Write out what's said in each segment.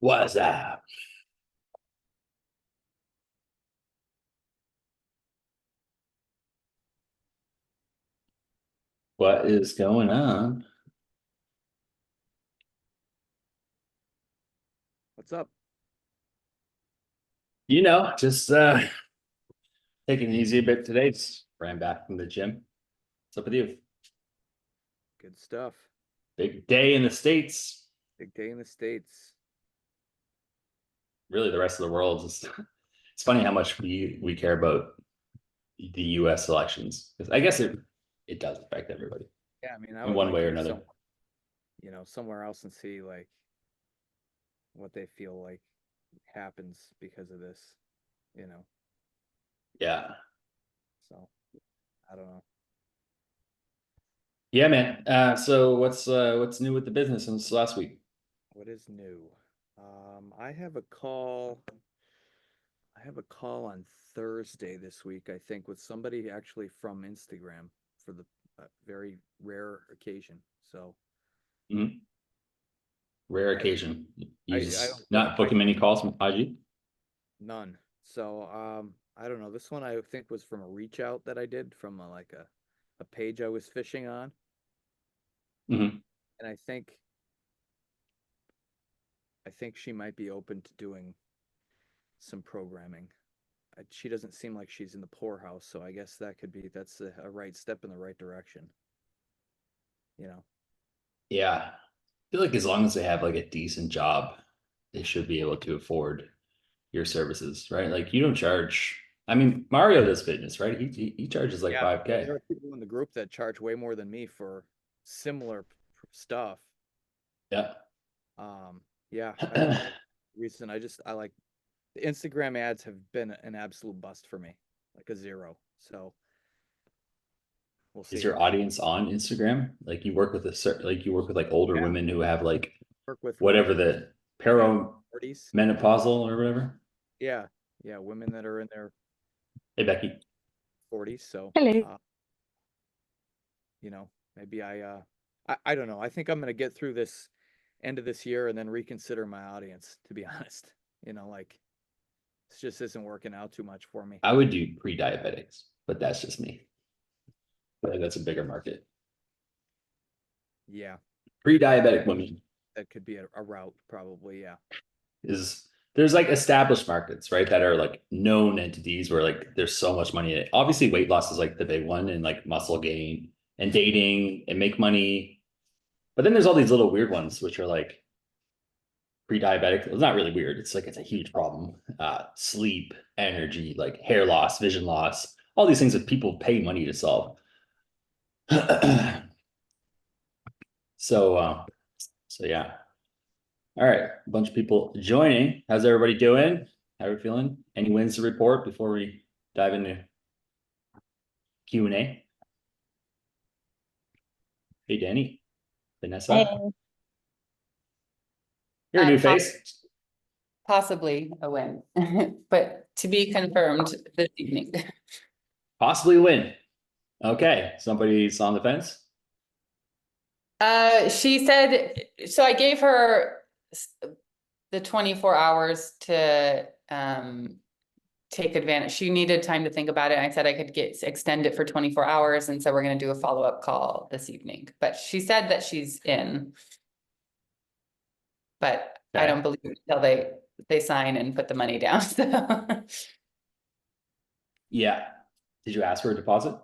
What's that? What is going on? What's up? Just taking it easy a bit today. Just ran back from the gym. What's up with you? Good stuff. Big day in the States. Big day in the States. Really, the rest of the world is it's funny how much we care about the US elections. Because I guess it does affect everybody Yeah, I mean, I in would one like way to or be another. somewhere else and see like what they feel like happens because of this, you know. Yeah. So I don't know. Yeah, man. So what's new with the business since last week? What is new? I have a call. I have a call on Thursday this week, I think, with somebody actually from Instagram for the very rare occasion. So Mhm. Rare I don't, occasion. You I just don't think not booking many calls from IG? None. So I don't know. This one I think was from a reach out that I did from a page I was fishing on, Hmm. and I think she might be open to doing some programming. She doesn't seem like she's in the poorhouse, so I guess that's a right step in the right direction. You know. Yeah. I feel like as long as they have like a decent job, they should be able to afford your services, right? Like you don't charge. I mean, Mario does fitness, right? He charges like Yeah. There 5K. are people in the group that charge way more than me for similar stuff. Yeah. Um, yeah, I don't know. Reason I like the Instagram ads have been an absolute bust for me, like a zero. So we'll Is see. your audience on Instagram? Like you work with a certain, like you work with like older Yeah, women who have like work with whatever women the in their 40s. perimenopausal or whatever. Yeah, yeah, women that are in their Hey Becky. 40s. So, Hello. maybe I don't know. I think I'm gonna get through this end of this year and then reconsider my audience, to be honest. Like this just isn't working out too much for me. I would do pre-diabetics, but that's just me. Like that's a bigger market. Yeah, Pre-diabetic women that could be a route, probably. Yeah. is there's like established markets, right? That are like known entities where like there's so much money in it. Obviously, weight loss is like the big one, and like muscle gain and dating and make money. But then there's all these little weird ones, which are like pre-diabetic. It's not really weird. It's like it's a huge problem. Sleep, energy, like hair loss, vision loss, all these things that people pay money to solve. so, so yeah. All right, a bunch of people joining. How's everybody doing? How are we feeling? Any wins to report before we dive into Q&A? Hey, Danny, Hey. Vanessa, you're a new Poss face. possibly a win, but to be confirmed this evening. Possibly win. Okay, somebody's on the fence. She said, so I gave her the 24 hours to take advantage. She needed time to think about it. I said I could extend it for 24 hours, and so we're going to do a follow-up call this evening. But she said that she's in, but I don't believe it until they sign and put the money down. So. Yeah. Did you ask for a deposit?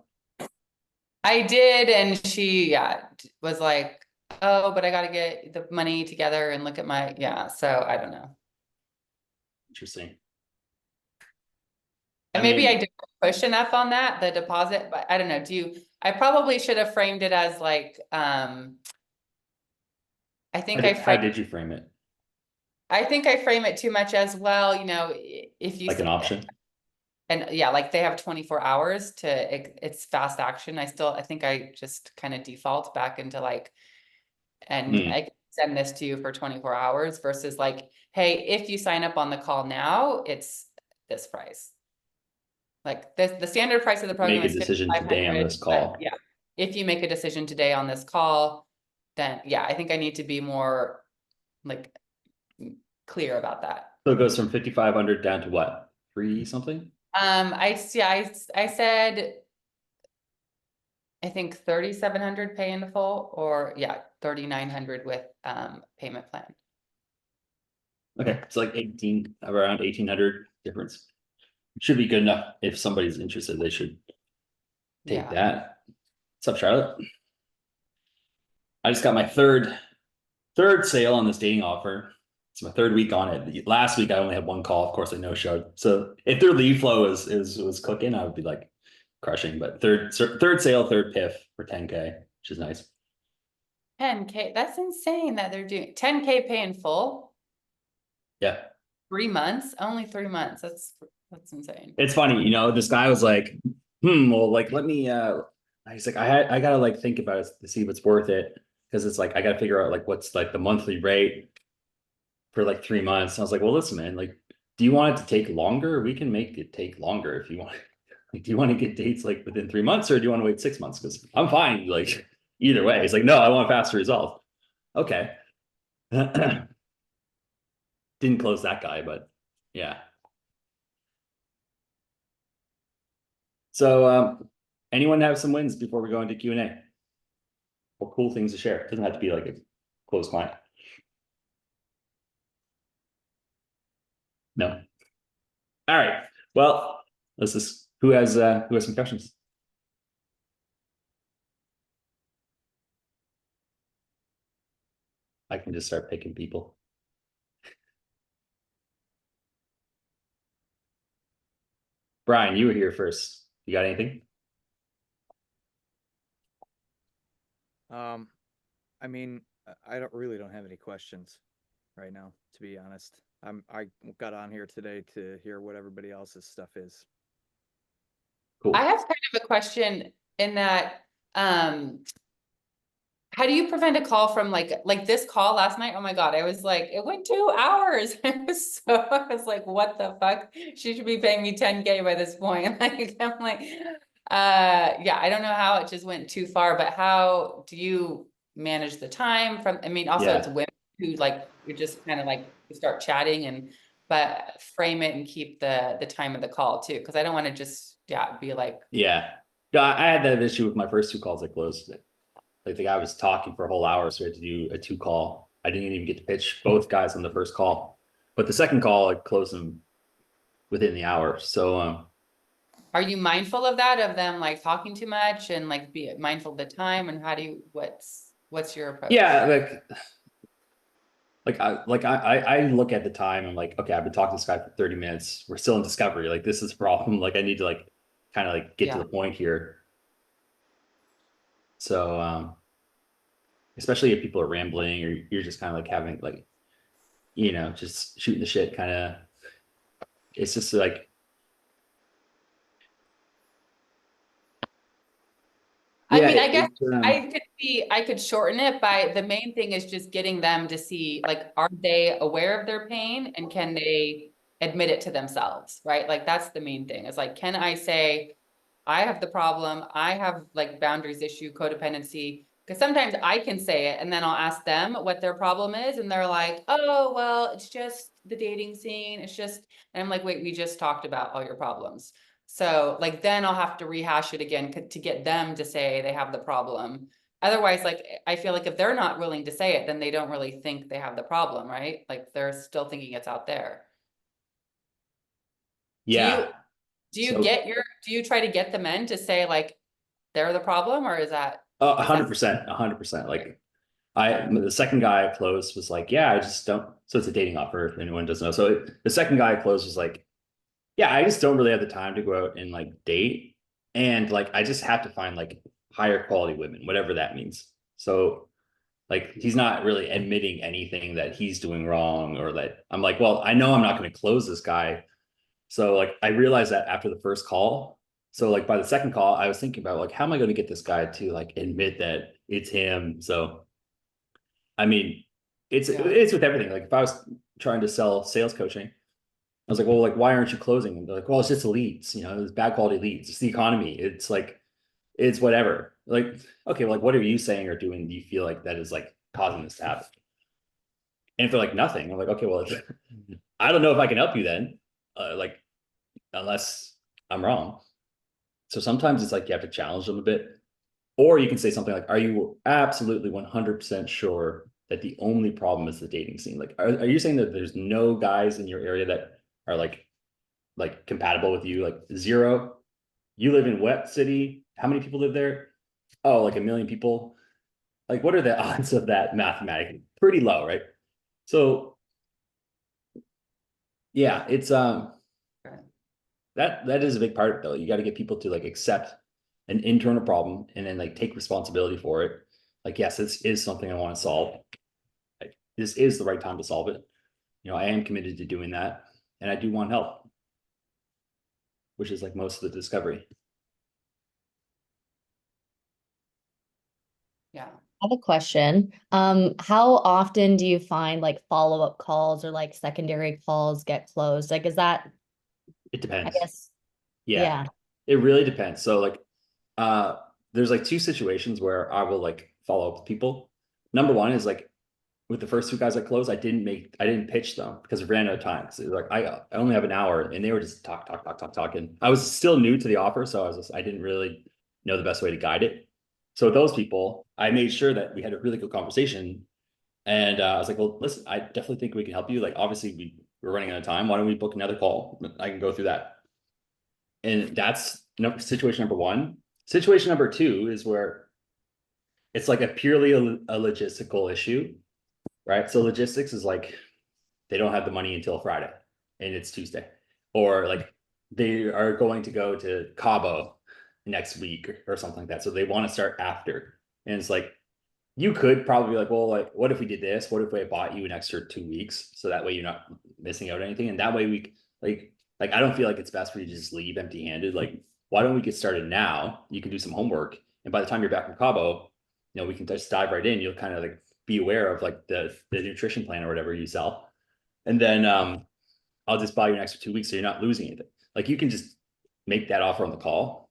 I did, and she, was like, oh, but I got to get the money together and look at my, so I don't know. Interesting. And maybe I didn't push enough on that, the deposit, but I don't know. I probably should have framed it as like, I think How did you frame it? I think I frame it too much as well, if you Like an option? and yeah, like they have 24 hours it's fast action. I think I just kind of default back into like, and I can send this to you for 24 hours versus like, hey, if you sign up on the call now, it's this price. Like the standard price of the program Make a is decision today on 5,500. this call. Yeah, if you make a decision today on this call, then I think I need to be more like clear about that. So it goes from 5,500 down to what? 3 something? I said, I think 3,700 pay in full, or yeah, 3,900 with payment plan. Okay, it's like 18, around 1,800 difference. Should be good enough. If somebody's interested, they should take Yeah. that. What's up, Charlotte? I just got my third sale on this dating offer. It's my 3rd week on it. Last week I only had 1 call. Of course, I no showed. So if their lead flow was cooking, I would be like crushing. But third sale, 3rd PIF for 10K, which is nice. 10K, that's insane that they're doing 10K pay in full. Yeah. 3 months, only 3 months. That's insane. It's funny, you know, this guy was like, well, like, let me, he's like, I gotta like think about it to see if it's worth it. Cause it's like, I gotta figure out like, what's like the monthly rate for like 3 months. And I was like, well, listen, man, like, do you want it to take longer? We can make it take longer if you want. Like, do you want to get dates like within 3 months or do you want to wait 6 months? Cause I'm fine. Like either way. He's like, no, I want faster results. Okay. Didn't close that guy, but yeah. So anyone have some wins before we go into Q&A? Or cool things to share? It doesn't have to be like a close client. No. All right. Well, let's just who has some questions? I can just start picking people. Brian, you were here first. You got anything? I mean, I don't have any questions right now, to be honest. I got on here today to hear what everybody else's stuff is. Cool. I have kind of a question in that, how do you prevent a call from like this call last night? Oh my God, I was like, it went 2 hours. I was like, what the fuck? She should be paying me 10K by this point. Like, I'm like, yeah, I don't know how it just went too far, but how do you manage the time from, I mean, also it's women who like, you're just kind of like, you start chatting but frame it and keep the time of the call too. Cause I don't want to just, be like. Yeah. I had that issue with my first 2 calls I closed. Like the guy was talking for a whole hour, so we had to do a 2 call. I didn't even get to pitch both guys on the first call, but the second call I closed them within the hour. So are you mindful of that, of them like talking too much and like be mindful of the time, and how do you, what's your approach? yeah, I look at the time. I'm like, okay, I've been talking to this guy for 30 minutes. We're still in discovery. Like this is a problem. Like I need to like kind of like get to the point here. So especially if people are rambling or you're just kind of like having like, you know, just shooting the shit kind of, it's just like, I mean, I guess I could shorten it by, the main thing is just getting them to see, like, are they aware of their pain and can they admit it to themselves, right? Like, that's the main thing. It's like, can I say, I have the problem, I have like boundaries issue, codependency, because sometimes I can say it and then I'll ask them what their problem is. And they're like, oh, well, it's just the dating scene. It's just, and I'm like, wait, we just talked about all your problems. So like, then I'll have to rehash it again to get them to say they have the problem. Otherwise, like, I feel like if they're not willing to say it, then they don't really think they have the problem, right? Like they're still thinking it's out there. yeah. Do you try to get the men to say like, they're the problem, or is that? 100%, 100%. Like the second guy I closed was like, yeah, I just don't. So it's a dating offer if anyone doesn't know. So the second guy I closed was like, yeah, I just don't really have the time to go out and like date. And like, I just have to find like higher quality women, whatever that means. So like, he's not really admitting anything that he's doing wrong or that I'm like, well, I know I'm not going to close this guy. So like, I realized that after the first call. So like by the second call, I was thinking about like, how am I going to get this guy to like admit that it's him? So, I mean, it's with everything. Like if I was trying to sell sales coaching, I was like, well, like, why aren't you closing? And they're like, well, it's just the leads, you know, it's bad quality leads. It's the economy. It's like, it's whatever. Like, okay, well, like, what are you saying or doing? Do you feel like that is like causing this to happen? And if they're like nothing, I'm like, okay, well, I don't know if I can help you then, like unless I'm wrong. So sometimes it's like you have to challenge them a bit, or you can say something like, "Are you absolutely 100% sure that the only problem is the dating scene? Like, are you saying that there's no guys in your area that are like compatible with you? Like zero? You live in Wet City. How many people live there? Oh, like 1 million people. Like, what are the odds of that mathematically? Pretty low, right? So yeah, it's Right. that is a big part of it though. You got to get people to like accept an internal problem and then like take responsibility for it. Like, yes, this is something I want to solve. Like, this is the right time to solve it. You know, I am committed to doing that, and I do want help, which is like most of the discovery. Yeah. I have a question. How often do you find like follow-up calls or like secondary calls get closed? Like, is that, It I depends. guess, Yeah, yeah. it really depends. So like, uh, there's like two situations where I will like follow up with people. Number one is like with the first two guys I closed, I didn't pitch them because it ran out of time. So like I only have an hour, and they were just talking. I was still new to the offer, so I didn't really know the best way to guide it. So with those people, I made sure that we had a really good conversation, and I was like, well, listen, I definitely think we can help you. Like, obviously, we're running out of time. Why don't we book another call? I can go through that. And that's situation number one. Situation number two is where it's like a purely a logistical issue, right? So logistics is like they don't have the money until Friday and it's Tuesday, or like they are going to go to Cabo next week or something like that. So they want to start after. And it's like, you could probably be like, well, like, what if we did this? What if I bought you an extra 2 weeks? So that way you're not missing out on anything. And that way like, I don't feel like it's best for you to just leave empty handed. Like, why don't we get started now? You can do some homework. And by the time you're back from Cabo, we can just dive right in. You'll kind of like be aware of like the nutrition plan or whatever you sell. And then I'll just buy you an extra 2 weeks so you're not losing anything. Like, you can just make that offer on the call.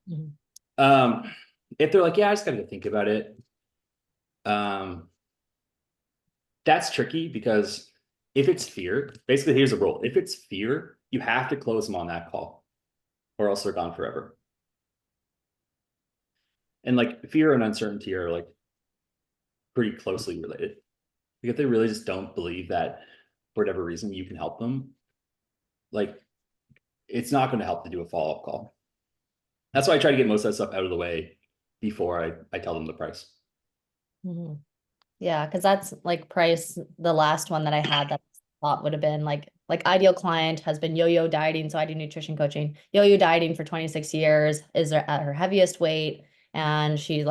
Mhm. If they're like, yeah, I just gotta go think about it. Um, that's tricky because if it's fear, basically here's the rule. If it's fear, you have to close them on that call or else they're gone forever. And like fear and uncertainty are like pretty closely related. Like, if they really just don't believe that for whatever reason you can help them, like it's not going to help to do a follow-up call. That's why I try to get most of that stuff out of the way before I tell them the price. Mhm. Yeah, because that's like price, the last one that I had that I thought would have been like ideal client has been yo-yo dieting. So I do nutrition coaching, yo-yo dieting for 26 years, is there at her heaviest weight. And she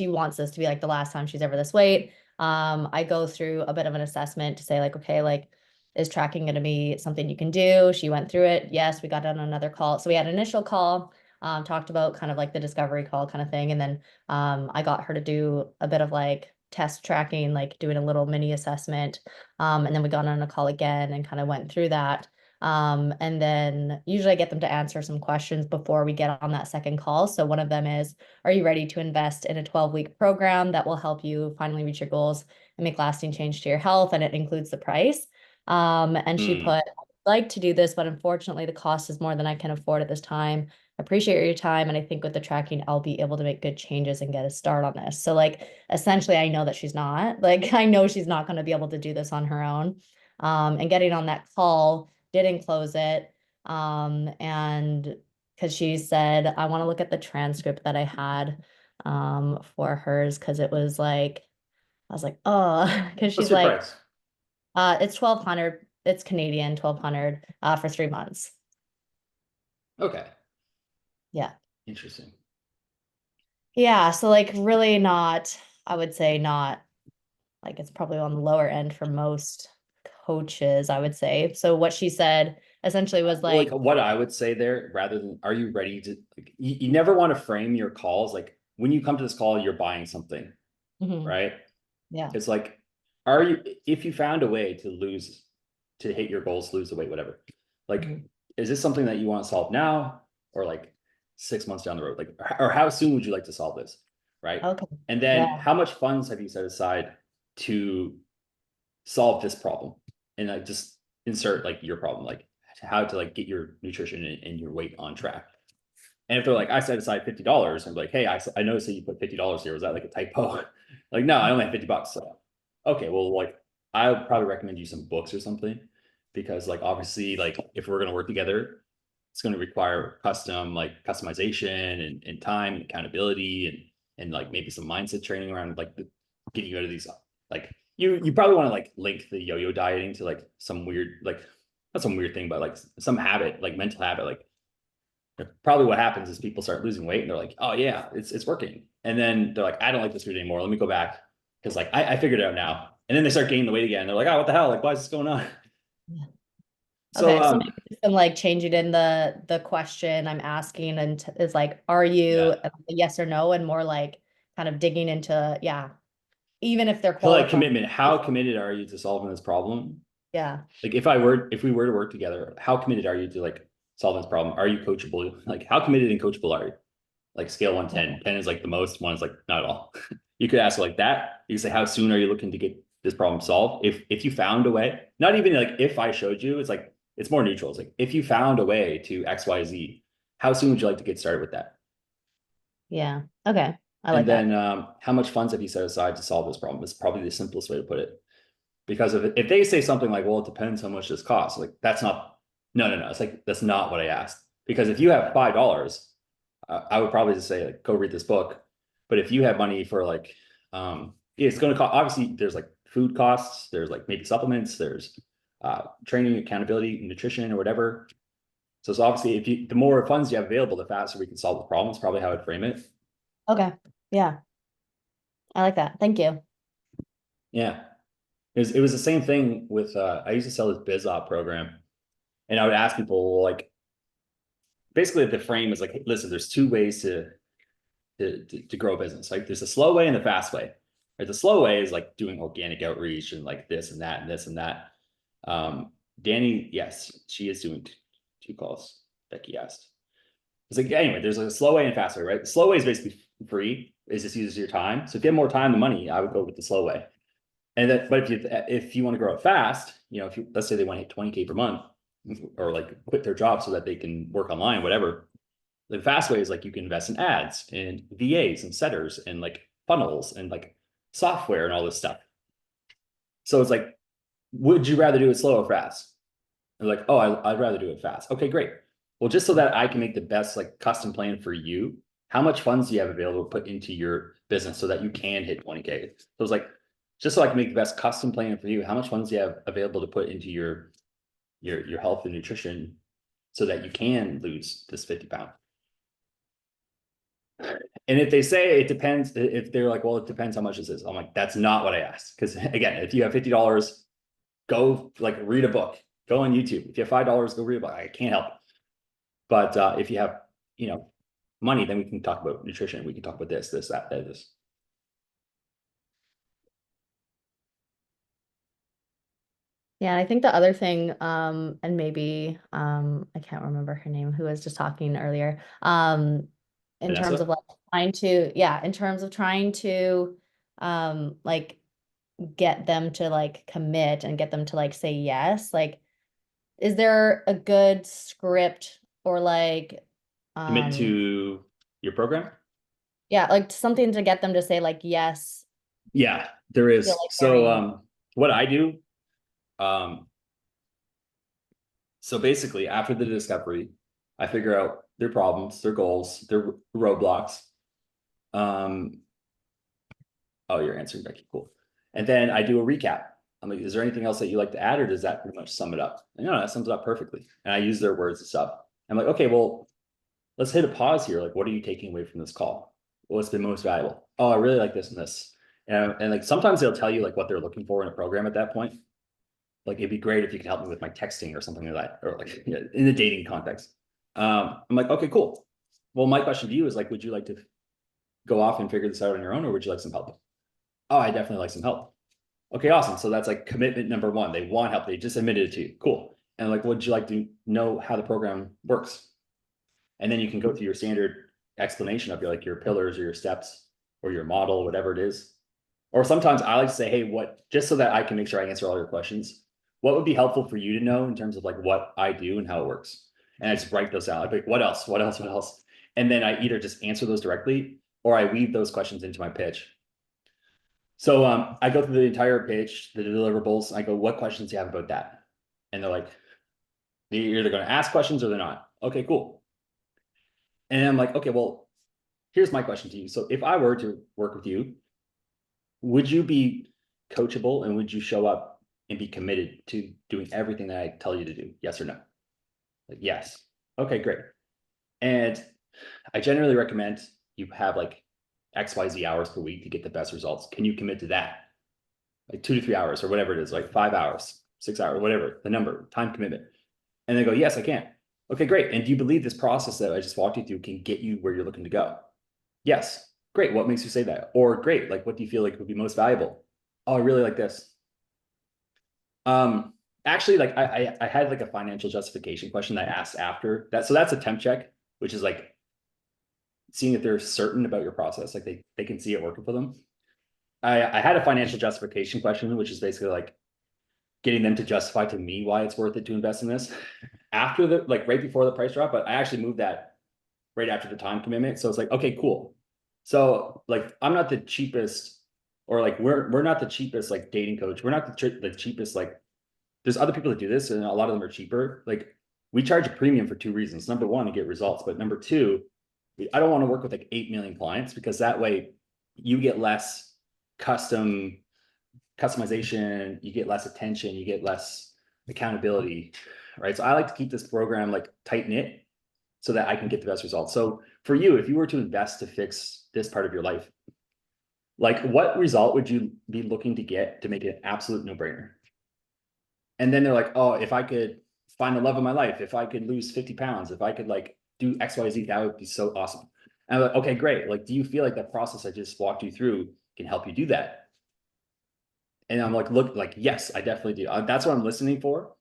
wants this to be like the last time she's ever this weight. I go through a bit of an assessment to say like, okay, like, is tracking going to be something you can do? She went through it. Yes, we got on another call. So we had an initial call, talked about kind of like the discovery call kind of thing. And then I got her to do a bit of like test tracking, like doing a little mini assessment. And then we got on a call again and kind of went through that. And then usually I get them to answer some questions before we get on that second call. So one of them is, are you ready to invest in a 12-week program that will help you finally reach your goals and make lasting change to your health? And it includes the price. And she put, I'd like to do this, but unfortunately the cost is more than I can afford at this time. Appreciate your time. And I think with the tracking, I'll be able to make good changes and get a start on this. So like, essentially, I know that she's not like, I know she's not going to be able to do this on her own. And getting on that call didn't close it. And because she said, I want to look at the transcript that I had for hers, because it was like, I was like, oh, because What's she's your like, price? it's 1,200, it's Canadian, 1,200 for 3 months. Okay. Yeah. Interesting. Yeah. So like really not, I would say not, like it's probably on the lower end for most coaches, I would say. So what she said essentially was Well, like like, what I would say there, rather than are you ready to, like, you never want to frame your calls like when you come to this call, you're buying something, mhm, right? yeah. It's like, are you, if you found a way to hit your goals, lose the weight, whatever, like, Mhm. is this something that you want to solve now or like 6 months down the road? Like, or how soon would you like to solve this? Right. Okay. And Yeah. then how much funds have you set aside to solve this problem, and like just insert like your problem, like how to like get your nutrition and your weight on track. And if they're like, I set aside $50, I'm like, hey, I noticed that you put $50 here. Was that like a typo? Like, no, I only have $50. So, okay, well, like, I would probably recommend you some books or something, because like, obviously, like if we're going to work together, it's going to require customization and time and accountability and like maybe some mindset training around like getting you out of these, like you probably want to like link the yo-yo dieting to like some weird, like not some weird thing, but like some habit, like mental habit, like probably what happens is people start losing weight and they're like, oh yeah, it's working. And then they're like, I don't like this food anymore. Let me go back. Cause like, I figured it out now. And then they start gaining the weight again. They're like, oh, what the hell? Like, why is this going on? So, Okay, so maybe some like change it in the question I'm asking, and is like, are you yeah, a yes or no, and more like kind of digging into, yeah, even if they're feel like qualified. commitment. How committed are you to solving this problem? Yeah. Like if we were to work together, how committed are you to like solving this problem? Are you coachable? Like how committed and coachable are you? Like scale 1 to 10. 10 is like the most, 1 is like not at all. You could ask like that. You could say, how soon are you looking to get this problem solved? If you found a way, not even like if I showed you, it's like it's more neutral. It's like if you found a way to XYZ, how soon would you like to get started with that? Yeah. Okay. I And like that. then how much funds have you set aside to solve this problem? Is probably the simplest way to put it. Because if they say something like, well, it depends how much this costs, like that's not, no. It's like, that's not what I asked. Because if you have $5, I would probably just say like, go read this book. But if you have money for like, it's going to cost, obviously there's like food costs, there's like maybe supplements, there's training, accountability, nutrition or whatever. So it's obviously the more funds you have available, the faster we can solve the problem. Is probably how I'd frame it. Okay. Yeah. I like that. Thank you. Yeah. It was the same thing with, I used to sell this biz op program, and I would ask people like, basically the frame is like, hey, listen, there's 2 ways to grow a business. Like there's a slow way and a fast way. Right? The slow way is like doing organic outreach and like this and that and this and that. Danny, yes, she is doing 2 calls. Becky asked. It's like, anyway, there's like a slow way and fast way, right? The slow way is basically free. It just uses your time. So if you have more time than money, I would go with the slow way. And that, but if you want to grow it fast, if you, let's say they want to hit 20K per month, or like quit their job so that they can work online, whatever. The fast way is like you can invest in ads and VAs and setters and like funnels and like software and all this stuff. So it's like, would you rather do it slow or fast? They're like, oh, I'd rather do it fast. Okay, great. Well, just so that I can make the best like custom plan for you, how much funds do you have available to put into your business so that you can hit 20K? So it's like, just so I can make the best custom plan for you, how much funds do you have available to put into your health and nutrition so that you can lose this 50 pounds? And if they say it depends, if they're like, well, it depends how much this is, I'm like, that's not what I asked. Because again, if you have $50, go like read a book, go on YouTube. If you have $5, go read a book. I can't help it. But if you have, money, then we can talk about nutrition. We can talk about this, that, this. Yeah, I think the other thing, and maybe I can't remember her name, who was just talking earlier. In terms of Vanessa? like in terms of trying to like get them to like commit and get them to like say yes, like is there a good script or like Commit to your program? yeah, like something to get them to say like yes, Yeah, there feel is. like So very what I do, so basically after the discovery, I figure out their problems, their goals, their roadblocks. Um, oh, you're answering, Becky. Cool. And then I do a recap. I'm like, is there anything else that you like to add, or does that pretty much sum it up? And, that sums it up perfectly. And I use their words and stuff. I'm like, okay, well, let's hit a pause here. Like, what are you taking away from this call? What's been most valuable? Oh, I really like this and this. And like sometimes they'll tell you like what they're looking for in a program at that point. Like it'd be great if you could help me with my texting or something like that, or like in the dating context. I'm like, okay, cool. Well, my question to you is like, would you like to go off and figure this out on your own, or would you like some help? Oh, I definitely like some help. Okay, awesome. So that's like commitment number 1. They want help. They just admitted it to you. Cool. And like, would you like to know how the program works? And then you can go through your standard explanation of your pillars or your steps or your model, whatever it is. Or sometimes I like to say, hey, just so that I can make sure I answer all your questions, what would be helpful for you to know in terms of like what I do and how it works? And I just write those out. I'd be like, what else? What else? What else? And then I either just answer those directly or I weave those questions into my pitch. So I go through the entire pitch, the deliverables, and I go, what questions do you have about that? And they're like, they're either going to ask questions or they're not. Okay, cool. And I'm like, okay, well, here's my question to you. So if I were to work with you, would you be coachable and would you show up and be committed to doing everything that I tell you to do? Yes or no? Like, yes. Okay, great. And I generally recommend you have like XYZ hours per week to get the best results. Can you commit to that? Like 2 to 3 hours or whatever it is, like 5 hours, 6 hours, whatever the number, time commitment. And they go, yes, I can. Okay, great. And do you believe this process that I just walked you through can get you where you're looking to go? Yes. Great. What makes you say that? Or great, like what do you feel like would be most valuable? Oh, I really like this. Actually, like I had like a financial justification question that I asked after that. So that's a temp check, which is like seeing if they're certain about your process, like they can see it working for them. I had a financial justification question, which is basically like getting them to justify to me why it's worth it to invest in this after the like right before the price drop. But I actually moved that right after the time commitment. So it's like, okay, cool. So like I'm not the cheapest, or like we're not the cheapest like dating coach. We're not the cheapest, like there's other people that do this and a lot of them are cheaper. Like we charge a premium for 2 reasons. Number one, to get results, but number two, I don't want to work with like 8 million clients because that way you get less customization, you get less attention, you get less accountability, right? So I like to keep this program like tight knit so that I can get the best results. So for you, if you were to invest to fix this part of your life, like what result would you be looking to get to make it an absolute no-brainer? And then they're like, oh, if I could find the love of my life, if I could lose 50 pounds, if I could like do XYZ, that would be so awesome. And I'm like, okay, great. Like, do you feel like that process I just walked you through can help you do that? And I'm like, look, like, yes, I definitely do. That's what I'm listening for.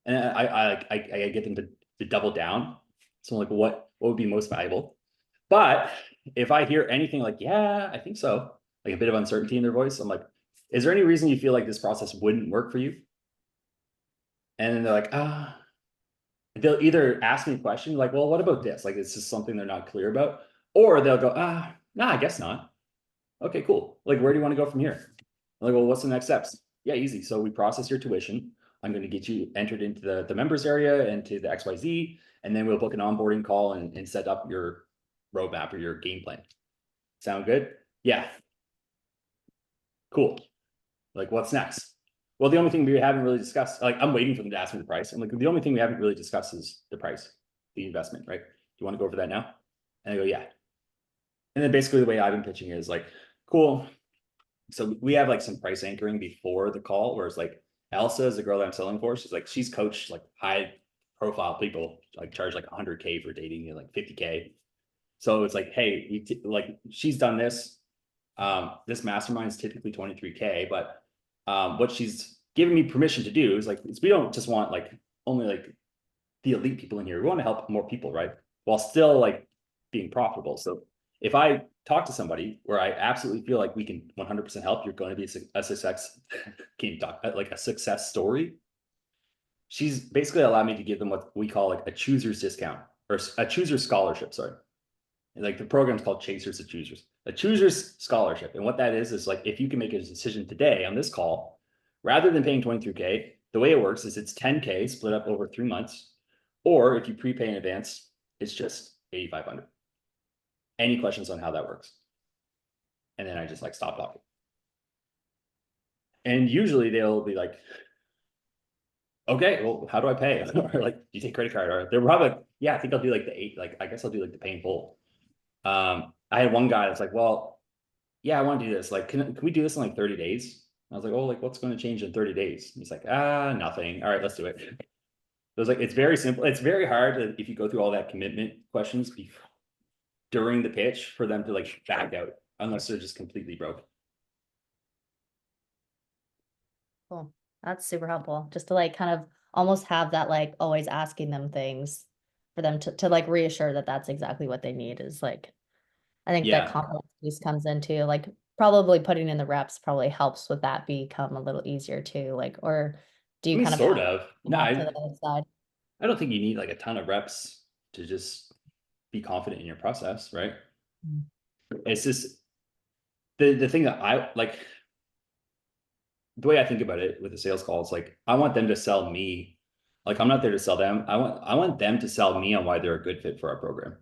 And I get them to double down. So I'm like, what would be most valuable? But if I hear anything like, yeah, I think so, like a bit of uncertainty in their voice, I'm like, is there any reason you feel like this process wouldn't work for you? And then they're like, they'll either ask me a question like, well, what about this? Like, it's just something they're not clear about. Or they'll go, no, I guess not. Okay, cool. Like, where do you want to go from here? I'm like, well, what's the next steps? Yeah, easy. So we process your tuition. I'm going to get you entered into the members area and to the XYZ, and then we'll book an onboarding call and set up your roadmap or your game plan. Sound good? Yeah. Cool. Like, what's next? Well, the only thing we haven't really discussed, like, I'm waiting for them to ask me the price. I'm like, the only thing we haven't really discussed is the price, the investment, right? Do you want to go over that now? And I go, yeah. And then basically the way I've been pitching is like, cool. So we have like some price anchoring before the call, whereas like Elsa is the girl that I'm selling for. She's like, she's coached like high profile people, like charge like 100K for dating and like 50K. So it's like, hey, like she's done this. This mastermind is typically 23K, but what she's giving me permission to do is like, we don't just want like only like the elite people in here. We want to help more people, right? While still like being profitable. So if I talk to somebody where I absolutely feel like we can 100% help, you're going to be a success, can you talk like a success story? She's basically allowed me to give them what we call like a chooser's discount or a chooser's scholarship. Sorry. And like the program's called Chasers to Choosers, a choosers scholarship. And what that is like, if you can make a decision today on this call, rather than paying 23K, the way it works is it's 10K split up over 3 months. Or if you prepay in advance, it's just 8,500. Any questions on how that works? And then I just like stop talking. And usually they'll be like, okay, well, how do I pay? Or like, do you take credit card? Or they're probably like, yeah, I think I'll do like I guess I'll do like the pay in full. I had one guy that's like, well, yeah, I want to do this. Like, can we do this in like 30 days? I was like, oh, like what's going to change in 30 days? And he's like, nothing. All right, let's do it. So it's like, it's very simple. It's very hard if you go through all that commitment questions during the pitch for them to like back out unless they're just completely broke. Cool. That's super helpful. Just to like kind of almost have that like always asking them things for them to like reassure that that's exactly what they need is like, I think that Yeah. confidence piece comes into like probably putting in the reps probably helps with that become a little easier too, like, or do I you mean, kind of sort of. No, off to the other side? I don't think you need like a ton of reps to just be confident in your process, right? Mm. It's just the thing that I like, the way I think about it with the sales call is like, I want them to sell me. Like, I'm not there to sell them. I want them to sell me on why they're a good fit for our program.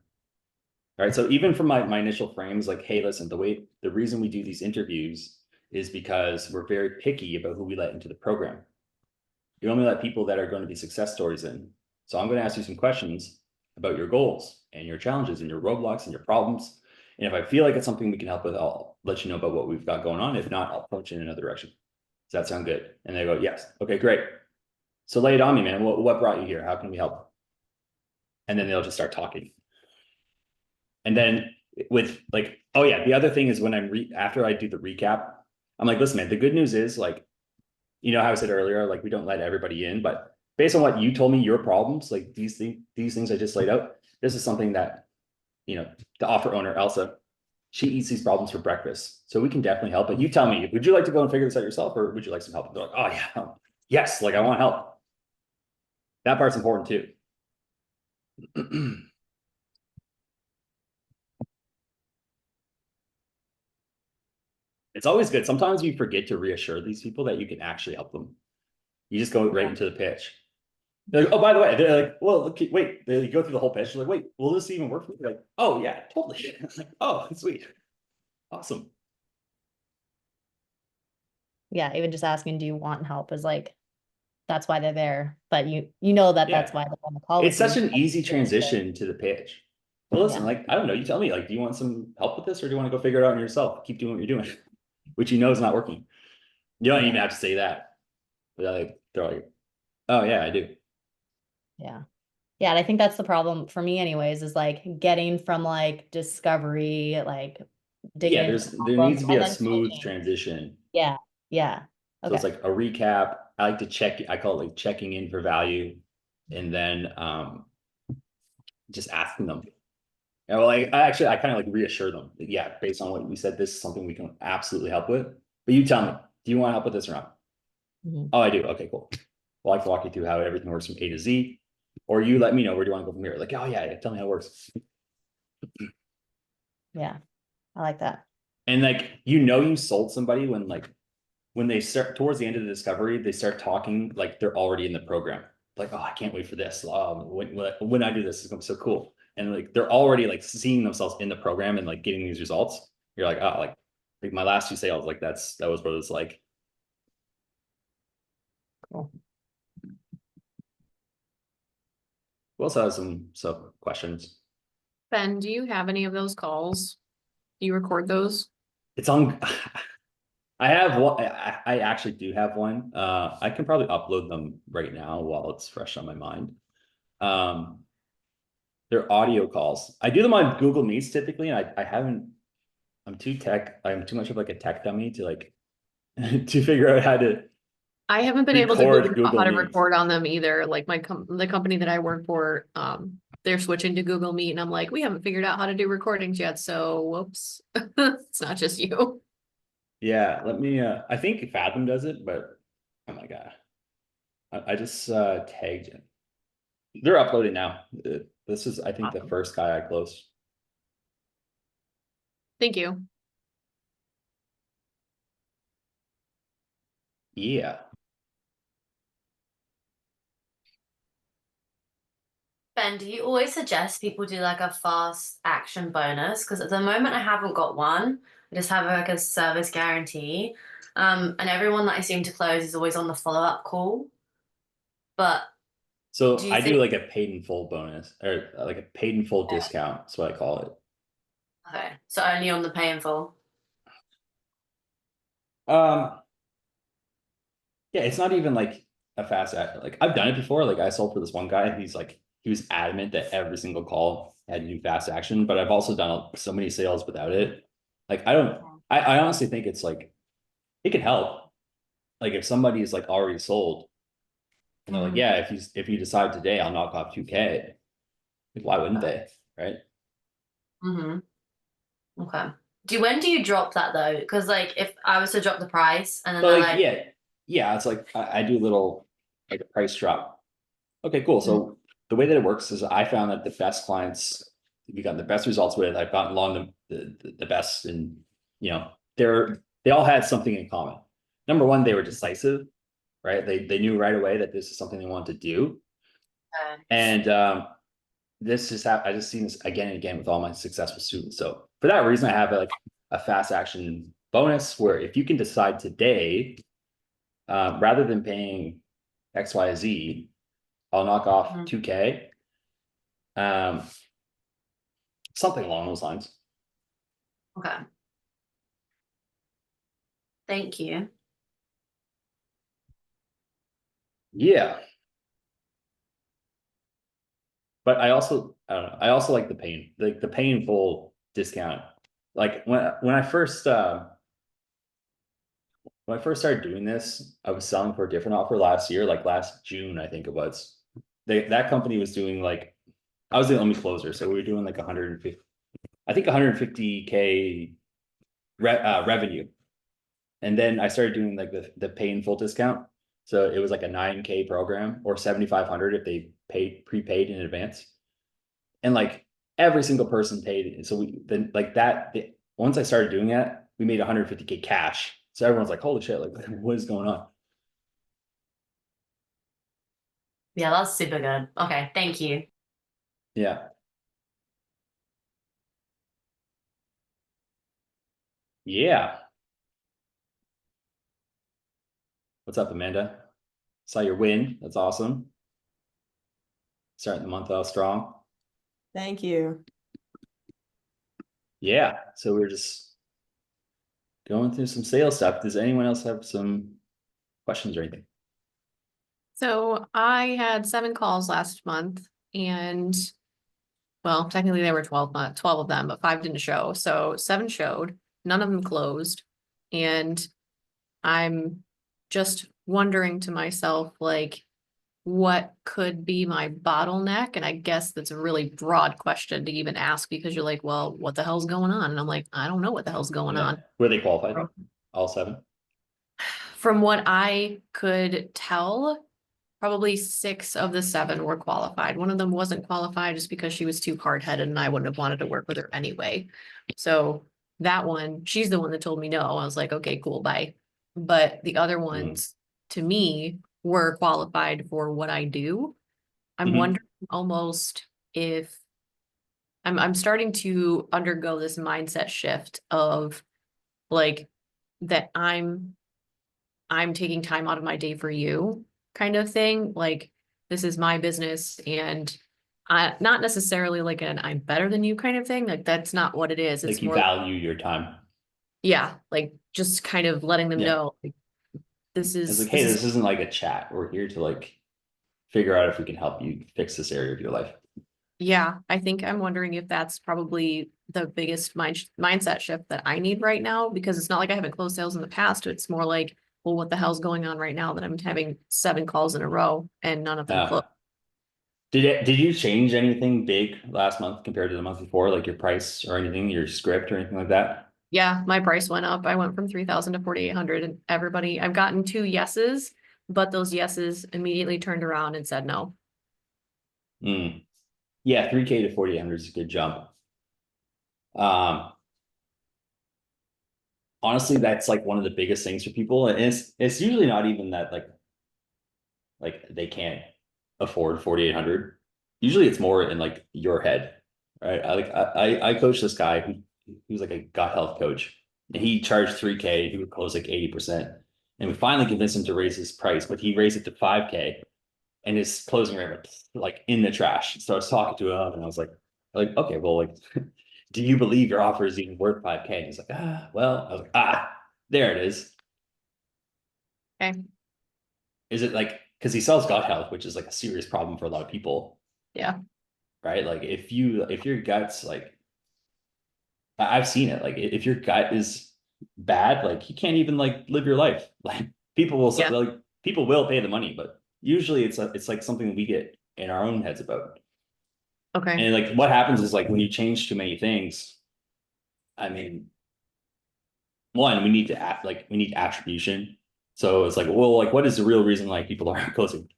All right. So even from my initial frames, like, hey, listen, the reason we do these interviews is because we're very picky about who we let into the program. You only let people that are going to be success stories in. So I'm going to ask you some questions about your goals and your challenges and your roadblocks and your problems. And if I feel like it's something we can help with, I'll let you know about what we've got going on. If not, I'll approach you in another direction. Does that sound good? And they go, yes. Okay, great. So lay it on me, man. What brought you here? How can we help? And then they'll just start talking. And then with like, oh yeah, the other thing is when after I do the recap, I'm like, listen, man, the good news is like, you know how I said earlier, like we don't let everybody in, but based on what you told me, your problems, like these things I just laid out, this is something that, you know, the offer owner, Elsa, she eats these problems for breakfast. So we can definitely help. But you tell me, would you like to go and figure this out yourself or would you like some help? And they're like, oh yeah, yes, like I want help. That part's important too. It's always good. Sometimes we forget to reassure these people that you can actually help them. You just go right into the pitch. They're like, oh, by the way, they're like, well, okay, wait, they go through the whole pitch. They're like, wait, will this even work for me? Like, oh yeah, totally. Like, oh, sweet. Awesome. Yeah, even just asking, do you want help is like, that's why they're there. But you know that that's Yeah. why they're on the call It's with such you. an easy transition to the pitch. Well, listen, Yeah. like, I don't know, you tell me, like, do you want some help with this or do you want to go figure it out on yourself? Keep doing what you're doing, which you know is not working. You don't even have to say that. They're like, oh yeah, I do. Yeah. Yeah, and I think that's the problem for me anyways, is like getting from like discovery, like digging Yeah, into the there needs problems to be and a then smooth pitching. transition. Yeah. Yeah. So it's Okay. like a recap. I like to check, I call it like checking in for value and then just asking them. You know, like I kind of like reassure them. Like, yeah, based on what we said, this is something we can absolutely help with. But you tell me, do you want help with this or not? Mhm. Oh, I do. Okay, cool. Well, I can walk you through how everything works from A to Z. Or you let me know where do you want to go from here? Like, oh yeah, tell me how it works. Yeah. I like that. And like, you sold somebody when they start towards the end of the discovery, they start talking like they're already in the program. Like, oh, I can't wait for this. When I do this, it's gonna be so cool. And like they're already like seeing themselves in the program and like getting these results. You're like, oh, like my last two sales, like that was what it's like. Cool. We also have some questions. Ben, do you have any of those calls? Do you record those? It's on. I have one. I actually do have one. I can probably upload them right now while it's fresh on my mind. Um, they're audio calls. I do them on Google Meets typically, and I haven't. I'm too much of like a tech dummy to like to figure out how to I haven't been able to record figure out Google how to Meets. record on them either. Like the company that I work for, they're switching to Google Meet and I'm like, we haven't figured out how to do recordings yet, so whoops. It's not just you. Yeah, let me. I think Fathom does it, but oh my god, I just tagged it. They're uploading now. This is, I think, the Awesome. first guy I closed. Thank you. Yeah. Ben, do you always suggest people do like a fast action bonus? Because at the moment I haven't got one. I just have like a service guarantee. And everyone that I seem to close is always on the follow-up call. But So do you I do think like a paid in full bonus or like a paid in full discount. That's what I call it. okay, so only on the pay in full? Um, yeah, it's not even like a fast act. Like I've done it before. Like I sold for this one guy. He was adamant that every single call had to do fast action. But I've also done so many sales without it. Like I don't. I honestly think it's like it could help. Like if somebody is like already sold, and they're like, yeah, if you decide today, I'll knock off 2K. Like, why wouldn't they? Right? Mm-hmm. Okay. When do you drop that though? Because like if I was to drop the price and then But they're like, like, yeah, it's like I do a little like a price drop. Okay, cool. So the way that it works is I found that the best clients we got the best results with, I've gotten along the best, and you know, they all had something in common. Number one, they were decisive, right? They knew right away that this is something they wanted to do. And this is how I just seen this again and again with all my successful students. So for that reason, I have like a fast action bonus where if you can decide today, rather than paying XYZ, I'll knock off Mhm. 2K. Um, something along those lines. okay, thank you. Yeah. But I also, I don't know, I also like the painful discount. Like when I first started doing this, I was selling for a different offer last year, like last June, I think it was. That company was doing like, I was the only closer, so we were doing like 150, I think 150K revenue. And then I started doing like the pay in full discount. So it was like a 9K program or 7,500 if they paid prepaid in advance. And like every single person paid it. So we then like that once I started doing that, we made 150K cash. So everyone's like, holy shit, like what is going on? Yeah, that's super good. Okay, thank you. Yeah. Yeah. What's up, Amanda? Saw your win. That's awesome. Starting the month out strong. Thank you. Yeah. So we're just going through some sales stuff. Does anyone else have some questions or anything? So I had 7 calls last month and well, technically there were 12, 12 of them, but 5 didn't show. So 7 showed, none of them closed. And I'm just wondering to myself, like, what could be my bottleneck? And I guess that's a really broad question to even ask because you're like, well, what the hell's going on? And I'm like, I don't know what the hell's going Yeah. on. Were they qualified? All 7? From what I could tell, probably 6 of the 7 were qualified. One of them wasn't qualified just because she was too hard-headed and I wouldn't have wanted to work with her anyway. So that one, she's the one that told me no. I was like, okay, cool, bye. But the other ones, to me, were qualified for what I do. I'm Mhm. wondering almost if I'm starting to undergo this mindset shift of like that I'm taking time out of my day for you kind of thing. Like this is my business and I not necessarily like an I'm better than you kind of thing. Like that's not what it is. It's Like you more value your time. yeah, like just kind of letting them Yeah. know like this It's is like, hey, this isn't like a chat. We're here to like figure out if we can help you fix this area of your life. yeah, I think I'm wondering if that's probably the biggest mindset shift that I need right now because it's not like I haven't closed sales in the past. It's more like, well, what the hell's going on right now that I'm having 7 calls in a row and none of them close. Did you change anything big last month compared to the month before, like your price or anything, your script or anything like that? Yeah, my price went up. I went from 3,000 to 4,800 and everybody, I've gotten 2 yeses, but those yeses immediately turned around and said no. Mm. Yeah, 3K to 4,800 is a good jump. Um, honestly, that's like one of the biggest things for people. And it's usually not even that like they can't afford 4,800. Usually it's more in like your head, right? I coach this guy who was like a gut health coach and he charged 3K. He would close like 80%. And we finally convinced him to raise his price, but he raised it to 5K and his closing rate was like in the trash. So I was talking to him and I was like, okay, well, like, do you believe your offer is even worth 5K? And he's like, well, I was like, there it is. Okay. Is it like, because he sells gut health, which is like a serious problem for a lot of people. Yeah. Right? Like if your gut's like, I've seen it. Like if your gut is bad, like you can't even like live your life. Like Yeah. people will pay the money, but usually it's like something we get in our own heads about. Okay. And like what happens is like when you change too many things, I mean, one, we need to act like we need attribution. So it's like, well, like what is the real reason like people aren't closing?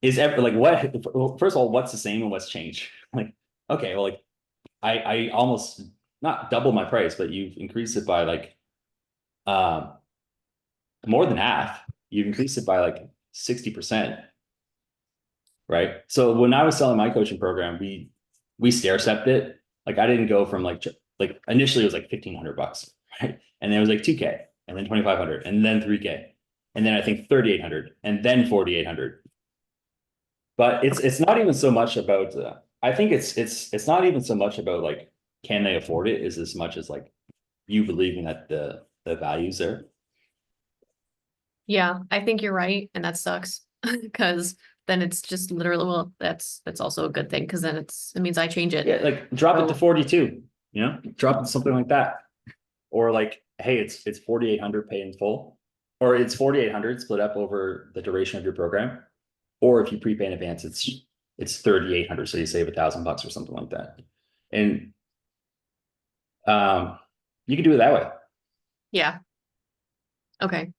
Is ever like what well, first of all, what's the same and what's changed? Like, okay, well, like I almost not double my price, but you've increased it by like more than half. You've increased it by like 60%. Right. So when I was selling my coaching program, we stair stepped it. Like I didn't go from like initially it was like $1,500, right? And then it was like 2K and then 2,500 and then 3K. And then I think 3,800 and then 4,800. But it's not even so much about I think it's not even so much about like can they afford it is as much as like you believing that the value's there. Yeah, I think you're right, and that sucks because then it's just literally, well, that's also a good thing because then it means I change it. Yeah, like drop it to So- 42, you know, drop it to something like that. Or like, hey, it's 4,800 pay in full, or it's 4,800 split up over the duration of your program. Or if you prepay in advance, it's 3,800, so you save $1,000 or something like that. And you can do it that way. Yeah. Okay.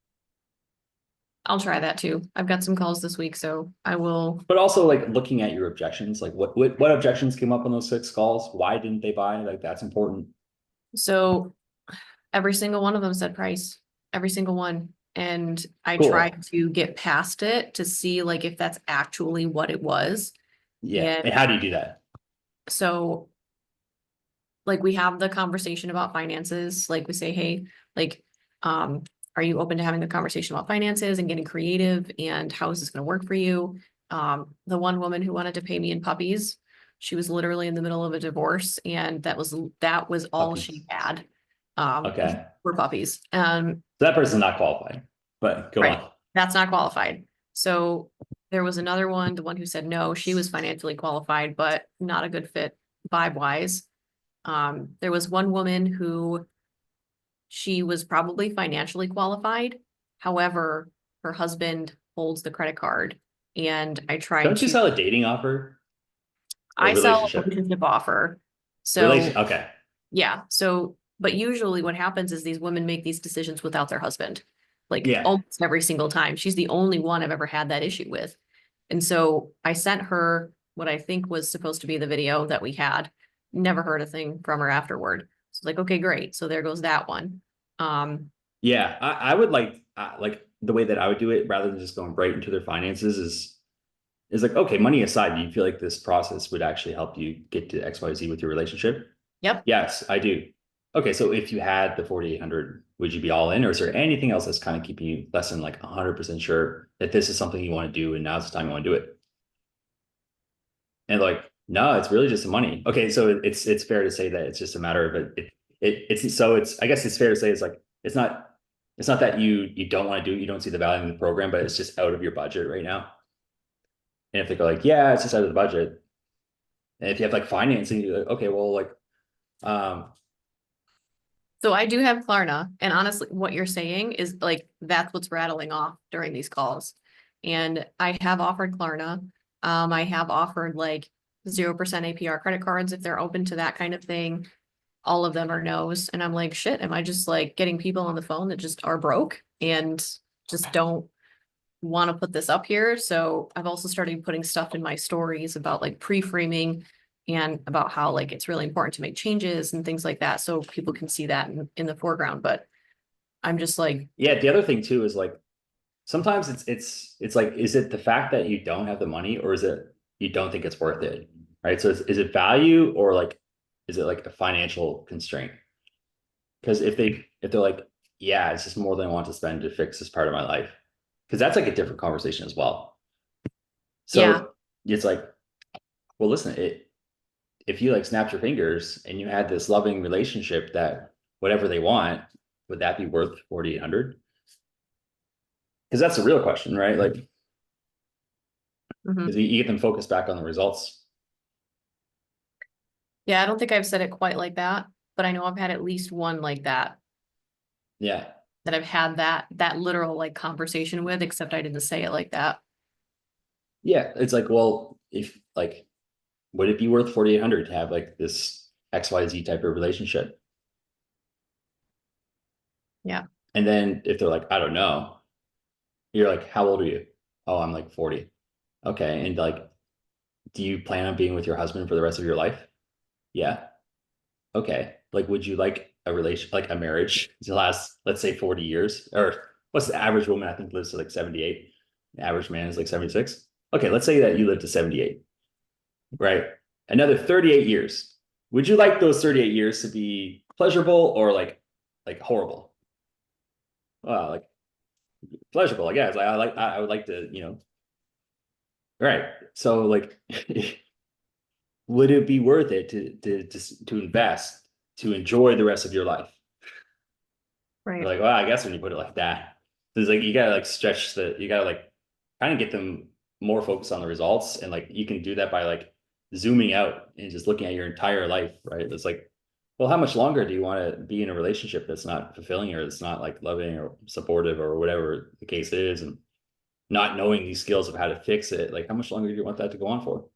I'll try that too. I've got some calls this week, so I will. But also like looking at your objections, like what objections came up on those 6 calls? Why didn't they buy? Like that's important. So every single one of them said price, every single one. And I Cool. tried to get past it to see like if that's actually what it was. Yeah. And And how do you do that? so like we have the conversation about finances, like we say, hey, like, are you open to having the conversation about finances and getting creative and how is this gonna work for you? The one woman who wanted to pay me in puppies, she was literally in the middle of a divorce and that was all she Puppies. had. Okay. For puppies. So that person's not qualified, but go Right. on. That's not qualified. So there was another one, the one who said no, she was financially qualified, but not a good fit vibe wise. There was one woman who she was probably financially qualified. However, her husband holds the credit card and I tried Don't you to, sell a dating offer or I sell a relationship? relationship offer. So Relation. Okay. yeah, so, but usually what happens is these women make these decisions without their husband. Like Yeah. almost every single time. She's the only one I've ever had that issue with. And so I sent her what I think was supposed to be the video that we had. Never heard a thing from her afterward. So like, okay, great. So there goes that one. Yeah, I would like the way that I would do it rather than just going right into their finances is like, okay, money aside, do you feel like this process would actually help you get to XYZ with your relationship? Yep. Yes, I do. Okay, so if you had the 4,800, would you be all in, or is there anything else that's kind of keeping you less than like 100% sure that this is something you want to do and now's the time you want to do it? And like, no, it's really just the money. Okay, so it's fair to say that it's just a matter of it's I guess it's fair to say it's like it's not that you don't want to do it, you don't see the value in the program, but it's just out of your budget right now. And if they go like, yeah, it's just out of the budget. And if you have like financing, you're like, okay, well, like, So I do have Klarna, and honestly, what you're saying is like, that's what's rattling off during these calls. And I have offered Klarna. I have offered like 0% APR credit cards if they're open to that kind of thing. All of them are no's. And I'm like, shit, am I just like getting people on the phone that just are broke and just don't want to put this up here? So I've also started putting stuff in my stories about like pre-framing and about how like it's really important to make changes and things like that. So people can see that in the foreground, but I'm just like, yeah, the other thing too is like, sometimes it's like, is it the fact that you don't have the money or is it you don't think it's worth it? Right. So is it value or like, is it like a financial constraint? Because if they're like, yeah, it's just more than I want to spend to fix this part of my life. Because that's like a different conversation as well. So Yeah. it's like, well, listen, if you like snapped your fingers and you had this loving relationship that whatever they want, would that be worth 4,800? Because that's the real question, right? Like, mhm. because you get them focused back on the results. Yeah, I don't think I've said it quite like that, but I know I've had at least one like that Yeah. I've had that literal like conversation with, except I didn't say it like that. Yeah. It's like, well, if like, would it be worth 4,800 to have like this XYZ type of relationship? Yeah. And then if they're like, I don't know, you're like, how old are you? Oh, I'm like 40. Okay. And like, do you plan on being with your husband for the rest of your life? Yeah. Okay. Like, would you like a relation, like a marriage to last, let's say 40 years? Or what's the average woman I think lives to like 78? The average man is like 76. Okay, let's say that you live to 78, right? Another 38 years. Would you like those 38 years to be pleasurable or like horrible? Well, like pleasurable, I guess. I would like to, right. So like would it be worth it to invest to enjoy the rest of your life? Right. You're like, well, I guess when you put it like that, it's like you gotta like stretch you gotta like kind of get them more focused on the results. And like you can do that by like zooming out and just looking at your entire life, right? It's like, well, how much longer do you want to be in a relationship that's not fulfilling or that's not like loving or supportive or whatever the case is, and not knowing these skills of how to fix it? Like, how much longer do you want that to go on for?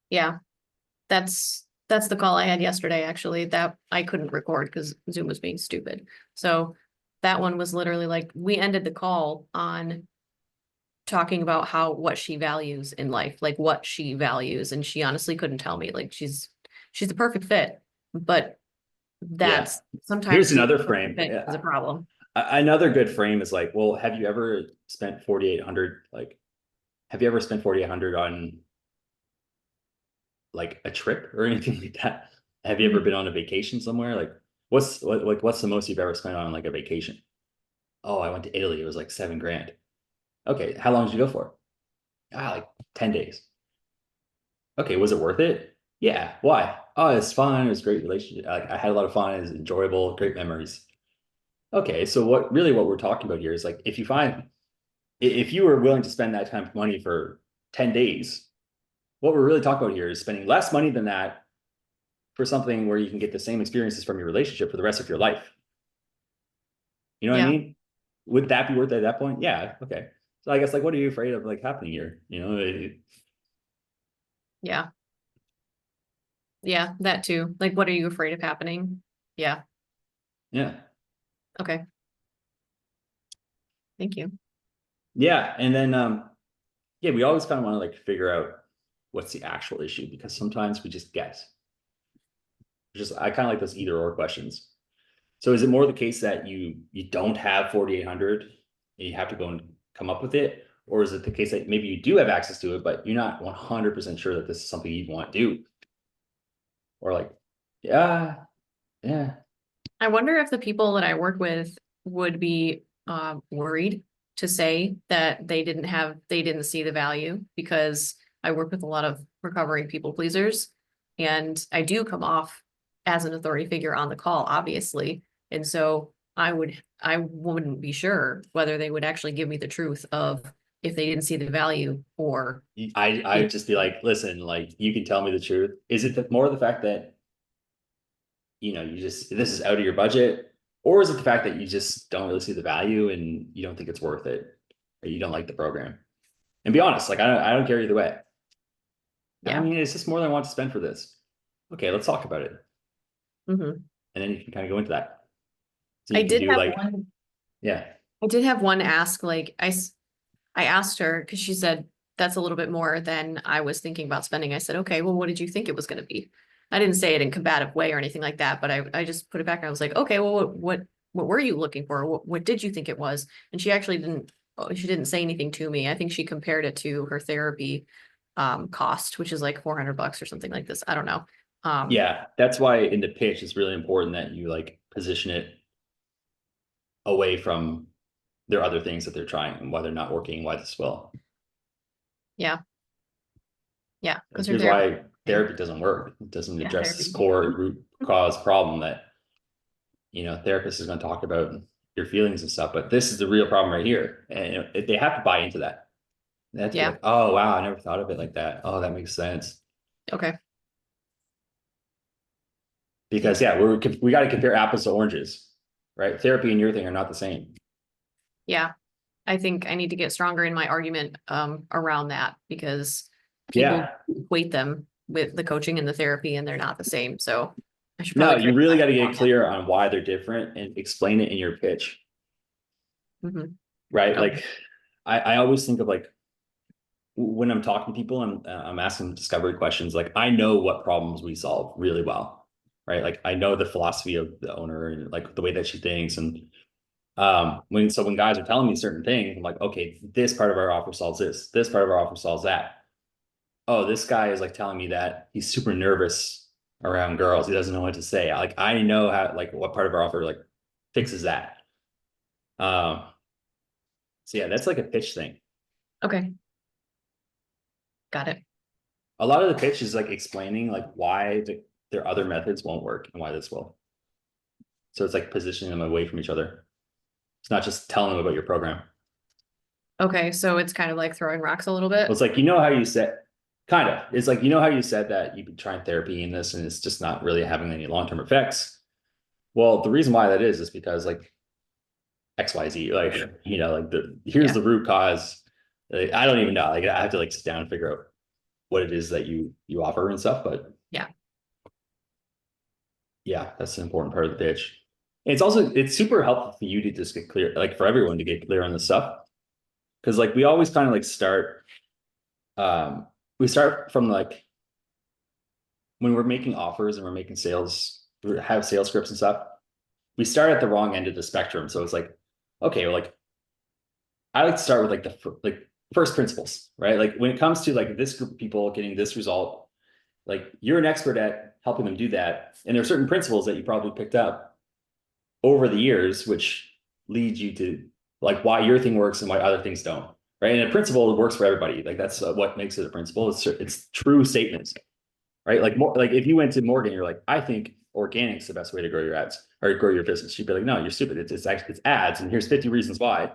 Yeah. That's the call I had yesterday, actually, that I couldn't record because Zoom was being stupid. So that one was literally like, we ended the call on talking about what she values in life, like what she values. And she honestly couldn't tell me, like, she's the perfect fit, but Yeah. that's sometimes Here's being another the perfect frame. fit is a problem. Another good frame is like, well, have you ever spent 4,800? Like, have you ever spent 4,800 on like a trip or anything like that? Have you ever been on a vacation somewhere? Like, what's the most you've ever spent on like a vacation? Oh, I went to Italy. It was like 7 grand. Okay, how long did you go for? Ah, like 10 days. Okay, was it worth it? Yeah. Why? Oh, it's fun. It was a great relationship. I had a lot of fun. It was enjoyable, great memories. Okay, so what we're talking about here is like if you were willing to spend that kind of money for 10 days, what we're really talking about here is spending less money than that for something where you can get the same experiences from your relationship for the rest of your life. You know what I Yeah. mean? Would that be worth it at that point? Yeah. Okay. So I guess like, what are you afraid of like happening here? Yeah. Yeah, that too. Like, what are you afraid of happening? Yeah. Yeah. Okay. Thank you. Yeah. And then, yeah, we always kind of want to like figure out what's the actual issue because sometimes we just guess. I kind of like those either or questions. So is it more the case that you don't have 4,800 and you have to go and come up with it? Or is it the case that maybe you do have access to it, but you're not 100% sure that this is something you want to do? Or like, yeah, yeah, I wonder if the people that I work with would be worried to say that they didn't see the value, because I work with a lot of recovering people pleasers, and I do come off as an authority figure on the call, obviously. And so I wouldn't be sure whether they would actually give me the truth of if they didn't see the value, or I'd just be like, listen, like you can tell me the truth. Is it more the fact that this is out of your budget, or is it the fact that you just don't really see the value and you don't think it's worth it, or you don't like the program? And be honest, like I don't care either way. I yeah. mean, it's just more than I want to spend for this. Okay, let's talk about it, Mhm. and then you can kind of go into that. So I you can did do have like, one. yeah, I did have one ask, like, I asked her, because she said that's a little bit more than I was thinking about spending. I said, okay, well, what did you think it was going to be? I didn't say it in combative way or anything like that, but I just put it back. I was like, okay, well, what were you looking for? What did you think it was? And she actually she didn't say anything to me. I think she compared it to her therapy cost, which is like $400 or something like this. I don't know. yeah. That's why in the pitch, it's really important that you like position it away from their other things that they're trying and why they're not working, why this will. Yeah. Yeah. Because her Here's therapy. why therapy doesn't work. It doesn't Yeah, address this therapy. core root cause problem that therapist is going to talk about your feelings and stuff, but this is the real problem right here. And they have to buy into that. They have to be Yeah. like, oh wow, I never thought of it like that. Oh, that makes sense. Okay. Because yeah, we got to compare apples to oranges, right? Therapy and your thing are not the same. Yeah. I think I need to get stronger in my argument around that, because people Yeah. equate them with the coaching and the therapy, and they're not the same. So I should No, probably you create really that got to get format. clear on why they're different and explain it in your pitch, Mhm. right? Okay. Like, I always think of like when I'm talking to people and I'm asking discovery questions, like I know what problems we solve really well, right? Like I know the philosophy of the owner and like the way that she thinks. And when guys are telling me certain things, I'm like, okay, this part of our offer solves this part of our offer solves that. Oh, this guy is like telling me that he's super nervous around girls. He doesn't know what to say. Like I know how, like what part of our offer like fixes that. Um, so yeah, that's like a pitch thing. Okay. Got it. A lot of the pitch is like explaining like why their other methods won't work and why this will. So it's like positioning them away from each other. It's not just telling them about your program. Okay, so it's kind of like throwing rocks a little bit. Well, it's like, you know how you said, kind of, it's like, you know how you said that you've been trying therapy in this and it's just not really having any long-term effects. Well, the reason why that is because like XYZ, like, you know, like here's the root cause. Like, I don't even know. Like I have to like sit down and figure out what it is that you offer and stuff. But Yeah. yeah, that's an important part of the pitch. And it's super helpful for you to just get clear, like for everyone to get clear on this stuff. Cause like we always kind of like we start from like when we're making offers and we're making sales, we have sales scripts and stuff. We start at the wrong end of the spectrum. So it's like, okay, well, like I like to start with like the first principles, right? Like when it comes to like this group of people getting this result, like you're an expert at helping them do that. And there are certain principles that you probably picked up over the years, which lead you to like why your thing works and why other things don't, right? And a principle works for everybody. Like that's what makes it a principle. It's true statements, right? Like more like if you went to Morgan, you're like, I think organic's the best way to grow your ads or grow your business. She'd be like, no, you're stupid. It's actually it's ads, and here's 50 reasons why.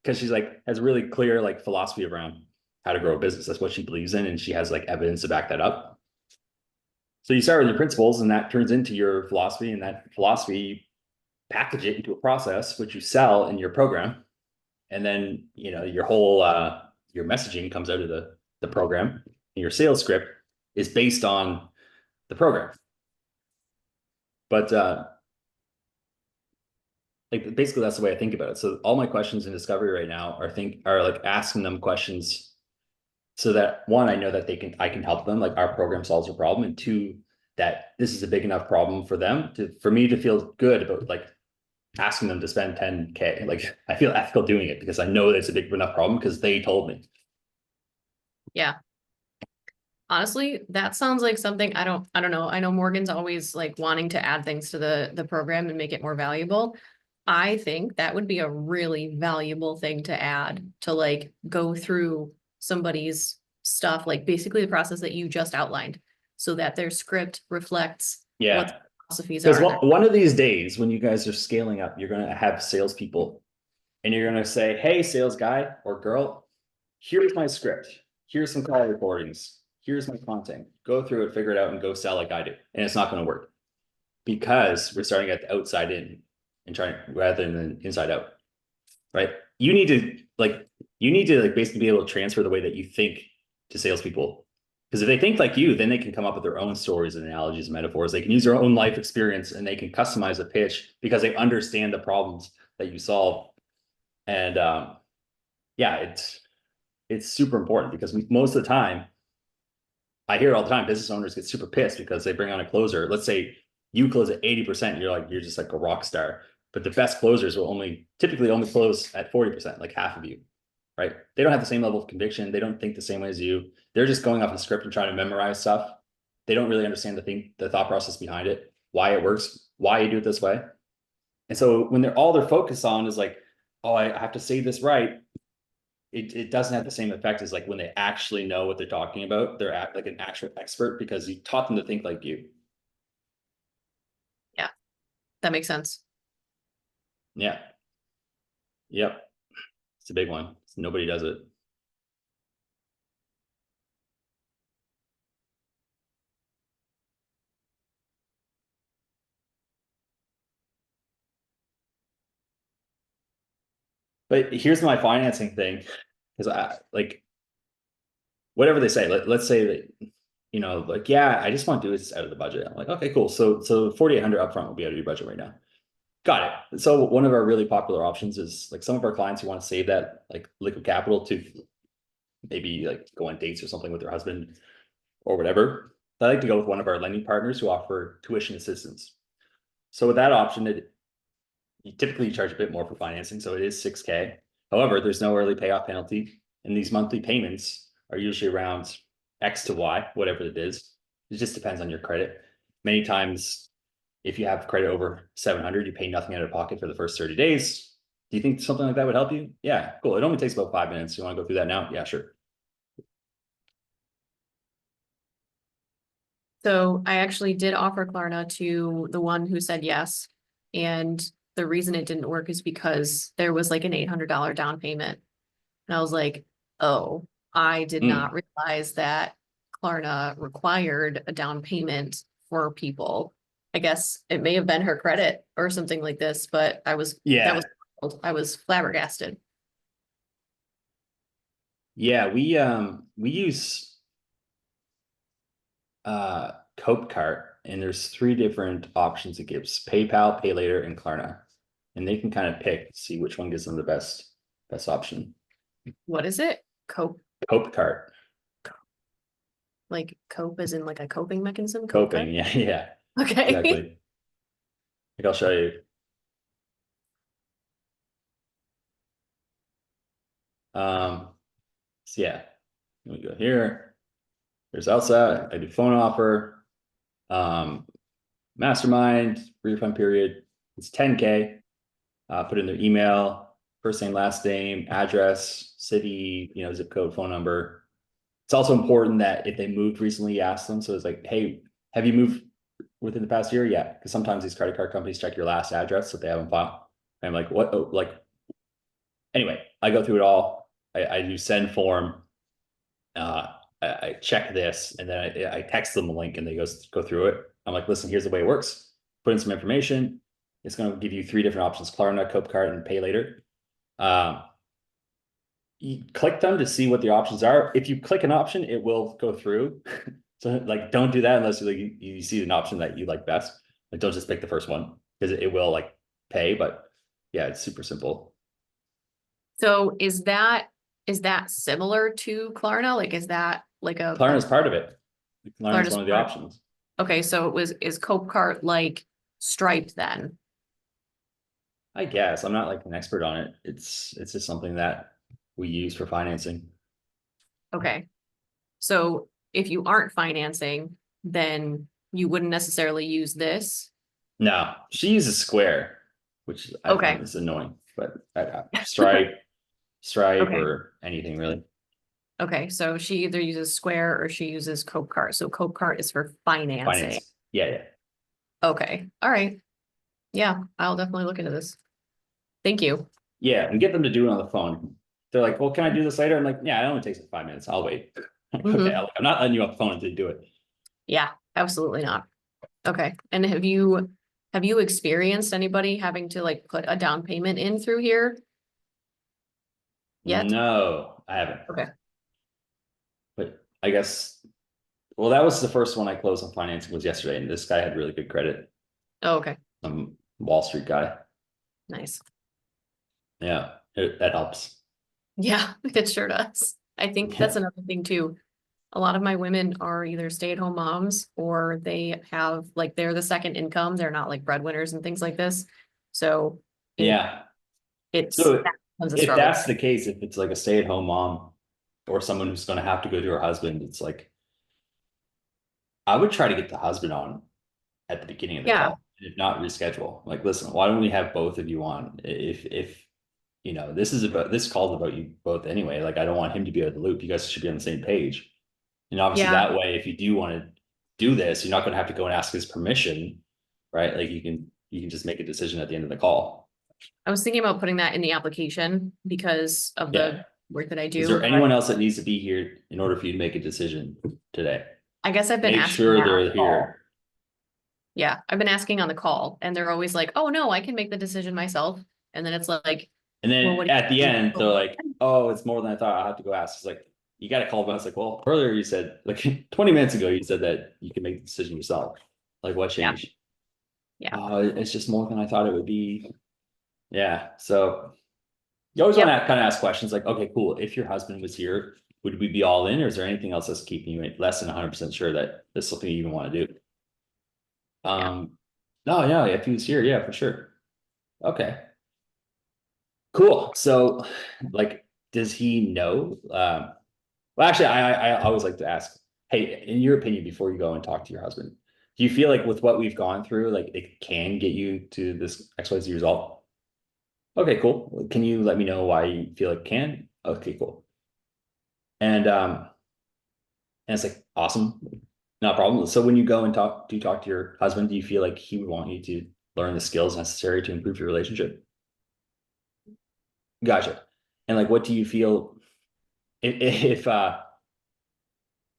Because she's like has a really clear like philosophy around how to grow a business. That's what she believes in, and she has like evidence to back that up. So you start with your principles, and that turns into your philosophy, and that philosophy package it into a process which you sell in your program, and then you know your whole your messaging comes out of the program, and your sales script is based on the program. But like basically that's the way I think about it. So all my questions in discovery right now are like asking them questions so that one, I know that I can help them, like our program solves a problem, and two, that this is a big enough problem for them for me to feel good about like asking them to spend 10K. Like I feel ethical doing it because I know that it's a big enough problem because they told me. Yeah. Honestly, that sounds like something I don't know. I know Morgan's always like wanting to add things to the program and make it more valuable. I think that would be a really valuable thing to add to like go through somebody's stuff, like basically the process that you just outlined, so that their script reflects what Yeah. the philosophies Because are. one of these days when you guys are scaling up, you're going to have salespeople and you're going to say, hey, sales guy or girl, here's my script. Here's some call recordings. Here's my content. Go through it, figure it out, and go sell like I do. And it's not going to work because we're starting at the outside in and trying rather than inside out, right? You need to like basically be able to transfer the way that you think to salespeople. Because if they think like you, then they can come up with their own stories and analogies and metaphors. They can use their own life experience and they can customize a pitch because they understand the problems that you solve. And yeah, it's super important because most of the time, I hear it all the time, business owners get super pissed because they bring on a closer. Let's say you close at 80%, you're just like a rock star. But the best closers will typically only close at 40%, like half of you, right? They don't have the same level of conviction. They don't think the same way as you. They're just going off the script and trying to memorize stuff. They don't really understand the thought process behind it, why it works, why you do it this way. And so when all they're focused on is like, oh, I have to say this right, it doesn't have the same effect as like when they actually know what they're talking about. They're like an actual expert because you taught them to think like you. Yeah, that makes sense. Yeah. Yep. It's a big one. Nobody does it. But here's my financing thing, because I like whatever they say. Let's say that you know, like, yeah, I just want to do this out of the budget. I'm like, okay, cool. So 4,800 upfront will be out of your budget right now. Got it. So one of our really popular options is like some of our clients who want to save that like liquid capital to maybe like go on dates or something with their husband or whatever. I like to go with one of our lending partners who offer tuition assistance. So with that option, you typically charge a bit more for financing, so it is 6K. However, there's no early payoff penalty, and these monthly payments are usually around X to Y, whatever it is. It just depends on your credit. Many times, if you have credit over 700, you pay nothing out of pocket for the first 30 days. Do you think something like that would help you? Yeah, cool. It only takes about 5 minutes. You want to go through that now? Yeah, sure. So I actually did offer Klarna to the one who said yes. And the reason it didn't work is because there was like an $800 down payment. And I was like, oh, I did not realize that Klarna required a down payment for people. I guess it may have been her credit or something like this, but I was flabbergasted. Yeah, we use Cope Cart, and there's 3 different options it gives: PayPal, Pay Later, and Klarna. And they can kind of pick, see which one gives them the best option. What is it? Cope, Cart. like cope as in like a coping mechanism? Coping, yeah. Okay. Exactly. Like I'll show you. So yeah, let me go here. There's Elsa. I do phone offer. Mastermind, refund period. It's 10K. Put in their email, first name, last name, address, city, you know, zip code, phone number. It's also important that if they moved recently, you ask them. So it's like, hey, have you moved within the past year? Yeah, because sometimes these credit card companies check your last address that they have on file. I'm like, what? Oh, like, anyway, I go through it all. I do send form. I check this, and then I text them a link, and they go through it. I'm like, listen, here's the way it works. Put in some information. It's going to give you 3 different options: Klarna, Cope Cart, and Pay Later. You click them to see what the options are. If you click an option, it will go through. So like, don't do that unless you see an option that you like best. Like, don't just pick the first one, because it will like pay. But yeah, it's super simple. So is that similar to Klarna? Like, is that like a Klarna is part of it. Klarna is Klarna's one of the part- options. Okay, so is Cope Cart like Stripe then? I guess I'm not like an expert on it. It's just something that we use for financing. Okay. So if you aren't financing, then you wouldn't necessarily use this. No, she uses Square, which I Okay. find is annoying. But Stripe, Okay. or anything really. Okay, so she either uses Square or she uses Cope Cart. So Cope Cart is for financing. Finance. Yeah. Okay, all right. Yeah, I'll definitely look into this. Thank you. Yeah, and get them to do it on the phone. They're like, well, can I do this later? I'm like, yeah, it only takes 5 minutes. I'll wait. Okay, I'm not letting you off the phone until you do it. Yeah, absolutely not. Okay, and have you experienced anybody having to like put a down payment in through here yet? No, I haven't. Okay. But I guess, well, that was the first one I closed on financing was yesterday, and this guy had really good credit. Oh, okay, Wall Street guy. nice. Yeah, that helps. Yeah, it sure does. I think that's Yeah. another thing too. A lot of my women are either stay-at-home moms or they have like they're the second income. They're not like breadwinners and things like this. So Yeah. it's So becomes a if struggle. that's the case, if it's like a stay-at-home mom or someone who's going to have to go to her husband, it's like, I would try to get the husband on at the beginning of the Yeah. call, if not reschedule. Like, listen, why don't we have both of you on? If you know, this call's about you both anyway. Like, I don't want him to be out of the loop. You guys should be on the same page. And obviously Yeah. that way, if you do want to do this, you're not going to have to go and ask his permission, right? Like, you can just make a decision at the end of the call. I was thinking about putting that in the application because of Yeah. the work that I do. Is there but anyone else that needs to be here in order for you to make a decision today? I guess I've been Make asking sure that on they're the call. here. Yeah, I've been asking on the call and they're always like, oh no, I can make the decision myself. And then it's like, And then well, what do at the you- end, they're like, oh, it's more than I thought. I'll have to go ask. It's like, you got to call them. I was like, well, earlier you said, like 20 minutes ago, you said that you can make the decision yourself. Like, what Yeah. changed? Yeah. Oh, it's just more than I thought it would be. Yeah. So you always want to kind of ask questions like, okay, cool. If your husband was here, would we be all in, or is there anything else that's keeping you less than 100% sure that this is something you even want to do? No, yeah, if he was here, yeah, for sure. Okay. Cool. So, like, does he know? Well, actually, I always like to ask, hey, in your opinion, before you go and talk to your husband, do you feel like with what we've gone through, like it can get you to this XYZ result? Okay, cool. Can you let me know why you feel it can? Okay, cool. And it's like awesome, no problem. So when you go and do you talk to your husband? Do you feel like he would want you to learn the skills necessary to improve your relationship? Gotcha. And like, what do you feel if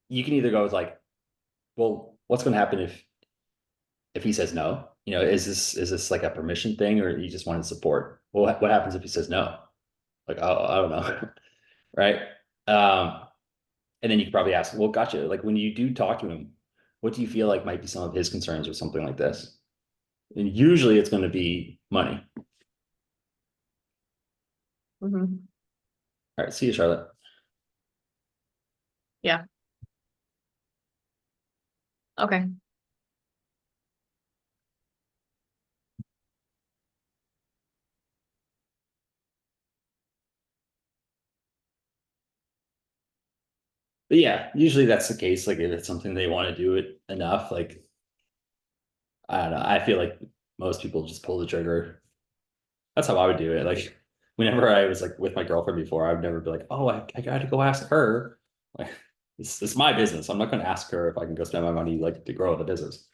you can either go with like, well, what's going to happen if he says no? You know, is this like a permission thing, or you just wanted support? Well, what happens if he says no? Like, I don't know, right? Um, and then you could probably ask, well, gotcha. Like when you do talk to him, what do you feel like might be some of his concerns or something like this? And usually it's going to be money. Mhm. All right, see you, Charlotte. Yeah. Okay. But yeah, usually that's the case. Like if it's something they want to do it enough, like I don't know. I feel like most people just pull the trigger. That's how I would do it. Like whenever I was like with my girlfriend before, I would never be like, oh, I got to go ask her. Like it's my business. I'm not going to ask her if I can go spend my money like to grow the business.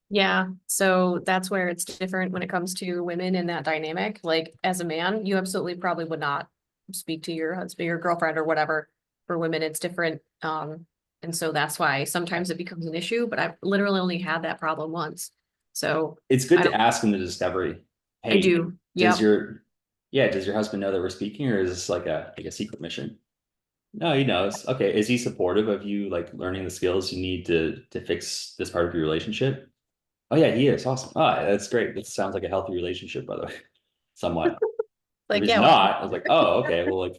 Yeah, so that's where it's different when it comes to women in that dynamic. Like as a man, you absolutely probably would not speak to your husband, your girlfriend or whatever. For women, it's different. And so that's why sometimes it becomes an issue, but I've literally only had that problem once. So It's good I to don't, ask in the discovery. I Hey, do. does Yep. does your husband know that we're speaking, or is this like a secret mission? No, he knows. Okay, is he supportive of you like learning the skills you need to fix this part of your relationship? Oh yeah, he is. Awesome. Oh, that's great. That sounds like a healthy relationship, by the way. Somewhat. If Like, he's yeah, not, I was like, oh, okay. Well,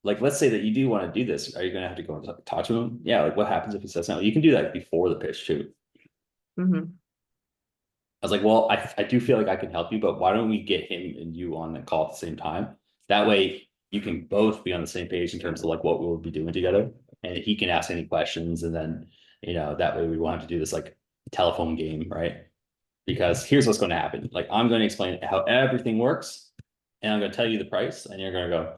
like let's say that you do want to do this. Are you gonna have to go and talk to him? Yeah, like what happens if he says no? You can do that before the pitch too. mhm. I was like, well, I do feel like I can help you, but why don't we get him and you on the call at the same time? That way you can both be on the same page in terms of like what we'll be doing together. And he can ask any questions. And then, that way we won't have to do this like telephone game, right? Because here's what's going to happen. Like I'm going to explain how everything works and I'm going to tell you the price and you're going to go,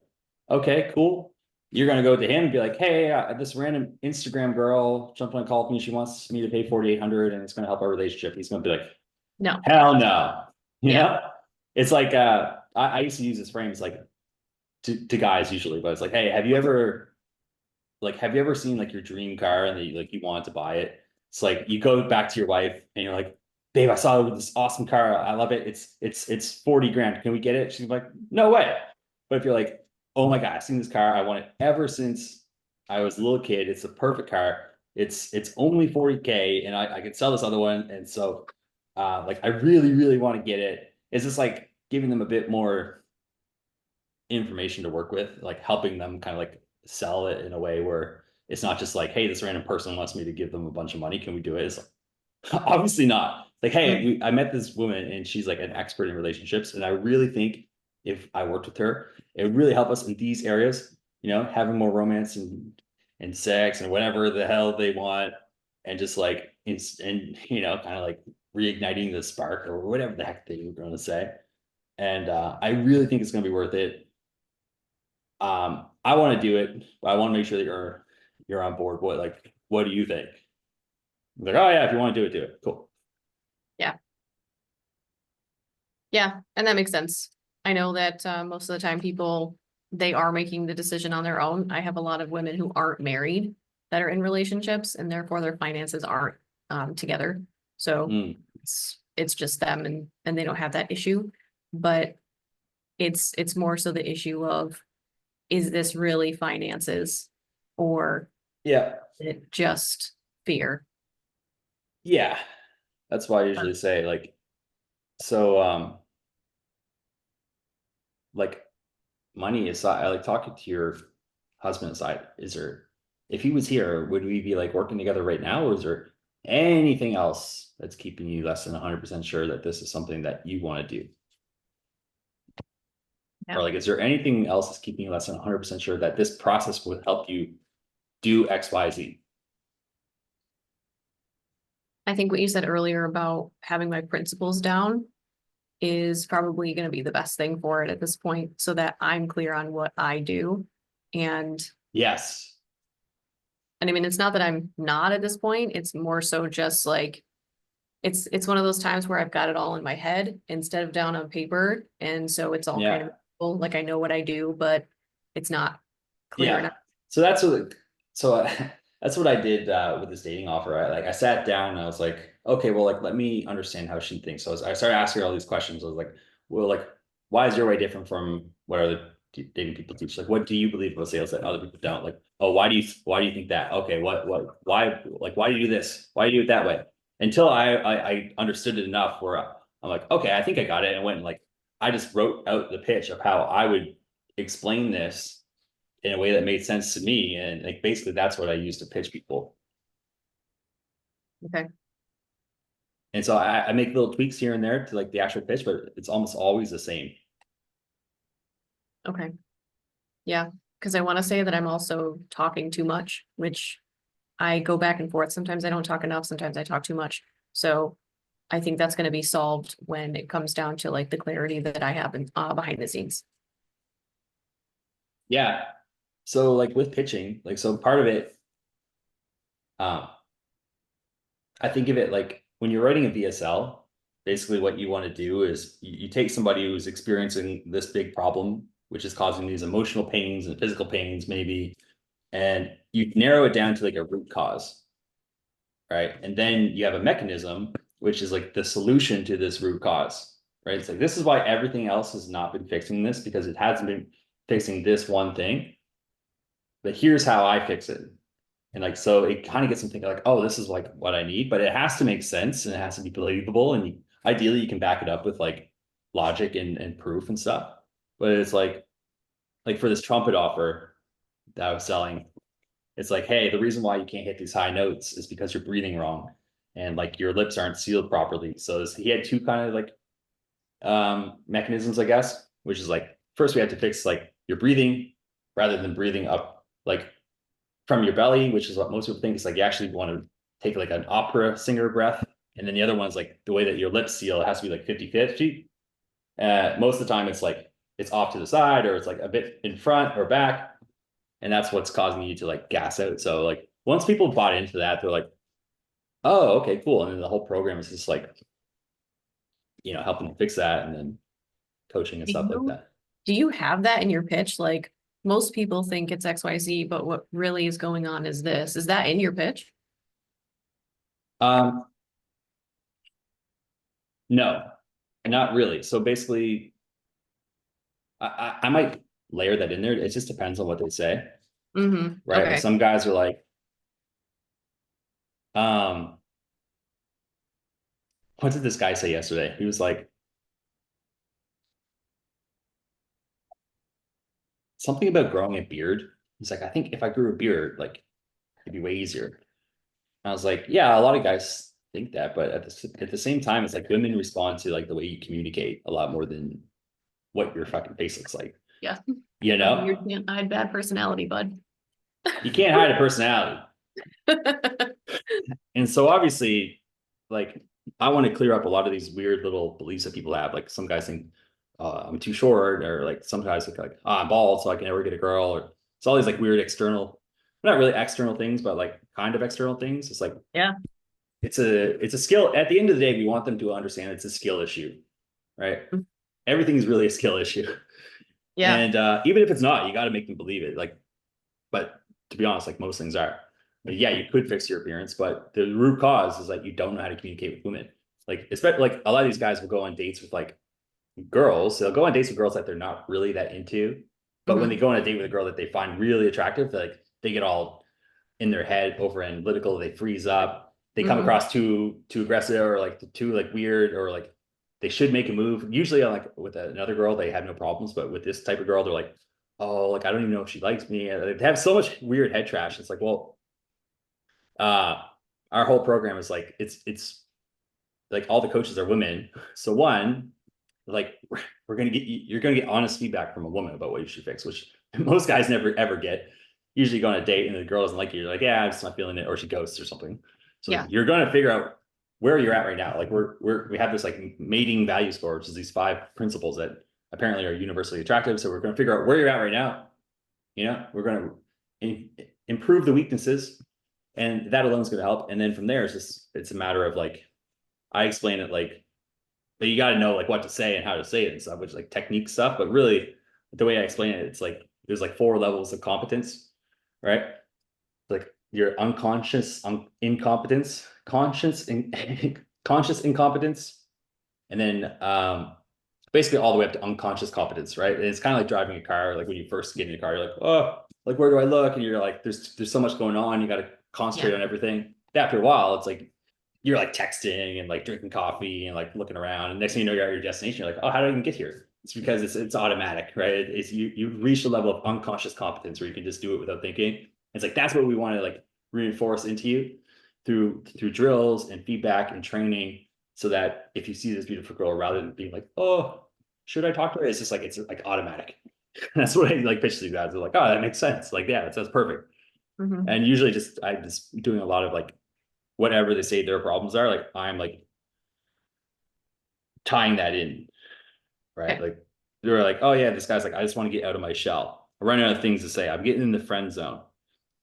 okay, cool. You're going to go to him and be like, hey, this random Instagram girl jumped on a call with me. She wants me to pay 4,800 and it's going to help our relationship. He's going to be like, No. hell no. You Yeah. know? It's like I used to use this frame. It's like to guys usually, but it's like, hey, have you ever seen like your dream car and you want to buy it? It's like you go back to your wife and you're like, babe, I saw this awesome car. I love it. It's 40 grand. Can we get it? She's like, no way. But if you're like, oh my God, I've seen this car. I want it ever since I was a little kid. It's a perfect car. It's only 40K and I could sell this other one. And so like I really, really want to get it. It's just like giving them a bit more information to work with, like helping them kind of like sell it in a way where it's not just like, hey, this random person wants me to give them a bunch of money. Can we do it? It's like, obviously not. Like, hey, I met this woman and she's like an expert in relationships. And I really think if I worked with her, it would really help us in these areas, having more romance and sex and whatever the hell they want. And just like, kind of like reigniting the spark or whatever the heck they were going to say. And I really think it's going to be worth it. I want to do it, but I want to make sure that you're on board. What do you think? Like, oh yeah, if you want to do it, cool. Yeah, and that makes sense. I know that most of the time people, they are making the decision on their own. I have a lot of women who aren't married that are in relationships and therefore their finances aren't together. So it's just them and they don't have that issue. But it's more so the issue of is this really finances or Yeah. is it just fear? Yeah. That's why I usually say like, so, like money aside, I like talking to your husband aside, is there, if he was here, would we be like working together right now? Or is there anything else that's keeping you less than 100% sure that this is something that you want to do? Yeah. Or like, is there anything else that's keeping you less than 100% sure that this process would help you do X, Y, Z? I think what you said earlier about having my principles down is probably going to be the best thing for it at this point, so that I'm clear on what I do. And Yes. I mean, it's not that I'm not at this point, it's more so just like, it's one of those times where I've got it all in my head instead of down on paper. And so it's all kind Yeah. of like I know what I do, but it's not clear Yeah. enough. So that's what, so that's what I did with this dating offer. I sat down and I was like, okay, well, like, let me understand how she thinks. So I started asking her all these questions. I was like, well, like, why is your way different from what other dating people teach? Like, what do you believe about sales that other people don't? Like, oh, why do you think that? Okay, why, like, why do you do this? Why do you do it that way? Until I understood it enough where I'm like, okay, I think I got it. And went and like, I just wrote out the pitch of how I would explain this in a way that made sense to me. And like, basically that's what I use to pitch people. Okay. And so I make little tweaks here and there to like the actual pitch, but it's almost always the same. Okay. Yeah, because I want to say that I'm also talking too much, which I go back and forth. Sometimes I don't talk enough, sometimes I talk too much. So I think that's going to be solved when it comes down to like the clarity that I have in, behind the scenes. Yeah. So like with pitching, like, so part of it, I think of it like when you're writing a VSL, basically what you want to do is you take somebody who's experiencing this big problem, which is causing these emotional pains and physical pains, maybe, and you narrow it down to like a root cause, right? And then you have a mechanism, which is like the solution to this root cause, right? It's like, this is why everything else has not been fixing this, because it hasn't been fixing this one thing. But here's how I fix it. And like, so it kind of gets them thinking like, oh, this is like what I need, but it has to make sense and it has to be believable. And ideally you can back it up with like logic and proof and stuff. But it's like for this trumpet offer that I was selling, it's like, hey, the reason why you can't hit these high notes is because you're breathing wrong and like your lips aren't sealed properly. So he had two kind of like mechanisms, I guess, which is like, first we have to fix like your breathing rather than breathing up like from your belly, which is what most people think. It's like you actually want to take like an opera singer breath. And then the other one's like the way that your lips seal, it has to be like 50-50. Most of the time it's like it's off to the side or it's like a bit in front or back. And that's what's causing you to like gas out. So like once people bought into that, they're like, oh, okay, cool. And then the whole program is just like, helping to fix that and then coaching and stuff like that. Do you have that in your pitch? Like most people think it's XYZ, but what really is going on is this. Is that in your pitch? No, not really. So basically, I might layer that in there. It just depends on what they say. Mm-hmm. Right. Okay. Like some guys are like, what did this guy say yesterday? He was like, something about growing a beard. He's like, I think if I grew a beard, like it'd be way easier. I was like, yeah, a lot of guys think that, but at the same time, it's like women respond to like the way you communicate a lot more than what your fucking face looks like. Yeah. You know, You can't hide bad personality, bud. you can't hide a personality. And so obviously, like, I want to clear up a lot of these weird little beliefs that people have. Like some guys think I'm too short, or like some guys think like, oh, I'm bald, so I can never get a girl, or it's all these like weird external, not really external things, but like kind of external things. It's like, yeah, it's a skill. At the end of the day, we want them to understand it's a skill issue, right? Mm-hmm. Everything's really a skill issue. yeah. And even if it's not, you got to make them believe it. Like, but to be honest, like most things are. But yeah, you could fix your appearance, but the root cause is like you don't know how to communicate with women. Like, especially like a lot of these guys will go on dates with like girls. They'll go on dates with girls that they're not really that into, But when they go on a date with a girl that they find really attractive, like they get all in their head, over analytical, they freeze up, they come across too aggressive, or like too like weird, or like they should make a move. Usually like with another girl, they have no problems, but with this type of girl, they're like, oh, like I don't even know if she likes me. And they have so much weird head trash. It's like, well, our whole program is like, it's like all the coaches are women. So one, like you're gonna get honest feedback from a woman about what you should fix, which most guys never ever get. Usually you go on a date and the girl doesn't like you, you're like, yeah, I'm just not feeling it, or she ghosts or something. So Yeah. you're gonna figure out where you're at right now. Like we have this like mating value score, which is these 5 principles that apparently are universally attractive. So we're gonna figure out where you're at right now. You know, we're gonna improve the weaknesses, and that alone is gonna help. And then from there, it's a matter of like, I explain it like, but you got to know like what to say and how to say it and stuff, which is like technique stuff. But really, the way I explain it, it's like there's like 4 levels of competence, right? Like your unconscious incompetence, conscious incompetence, and then basically all the way up to unconscious competence, right? And it's kind of like driving a car. Like when you first get in a car, you're like, oh, like where do I look? And you're like, there's so much going on. You got to concentrate on everything. After a while, it's like you're like texting and like drinking coffee and like looking around, and next thing you know, you're at your destination. You're like, oh, how did I even get here? It's because it's automatic, right? It's you reach a level of unconscious competence where you can just do it without thinking. It's like that's what we want to like reinforce into you through drills and feedback and training, so that if you see this beautiful girl, rather than being like, oh, should I talk to her? It's like automatic. That's what I like pitch to you guys. They're like, oh, that makes sense. Like, yeah, that's perfect. And usually I'm just doing a lot of like whatever they say their problems are, like I'm like tying that in, right? Okay. Like they're like, oh yeah, this guy's like, I just want to get out of my shell. I run out of things to say. I'm getting in the friend zone.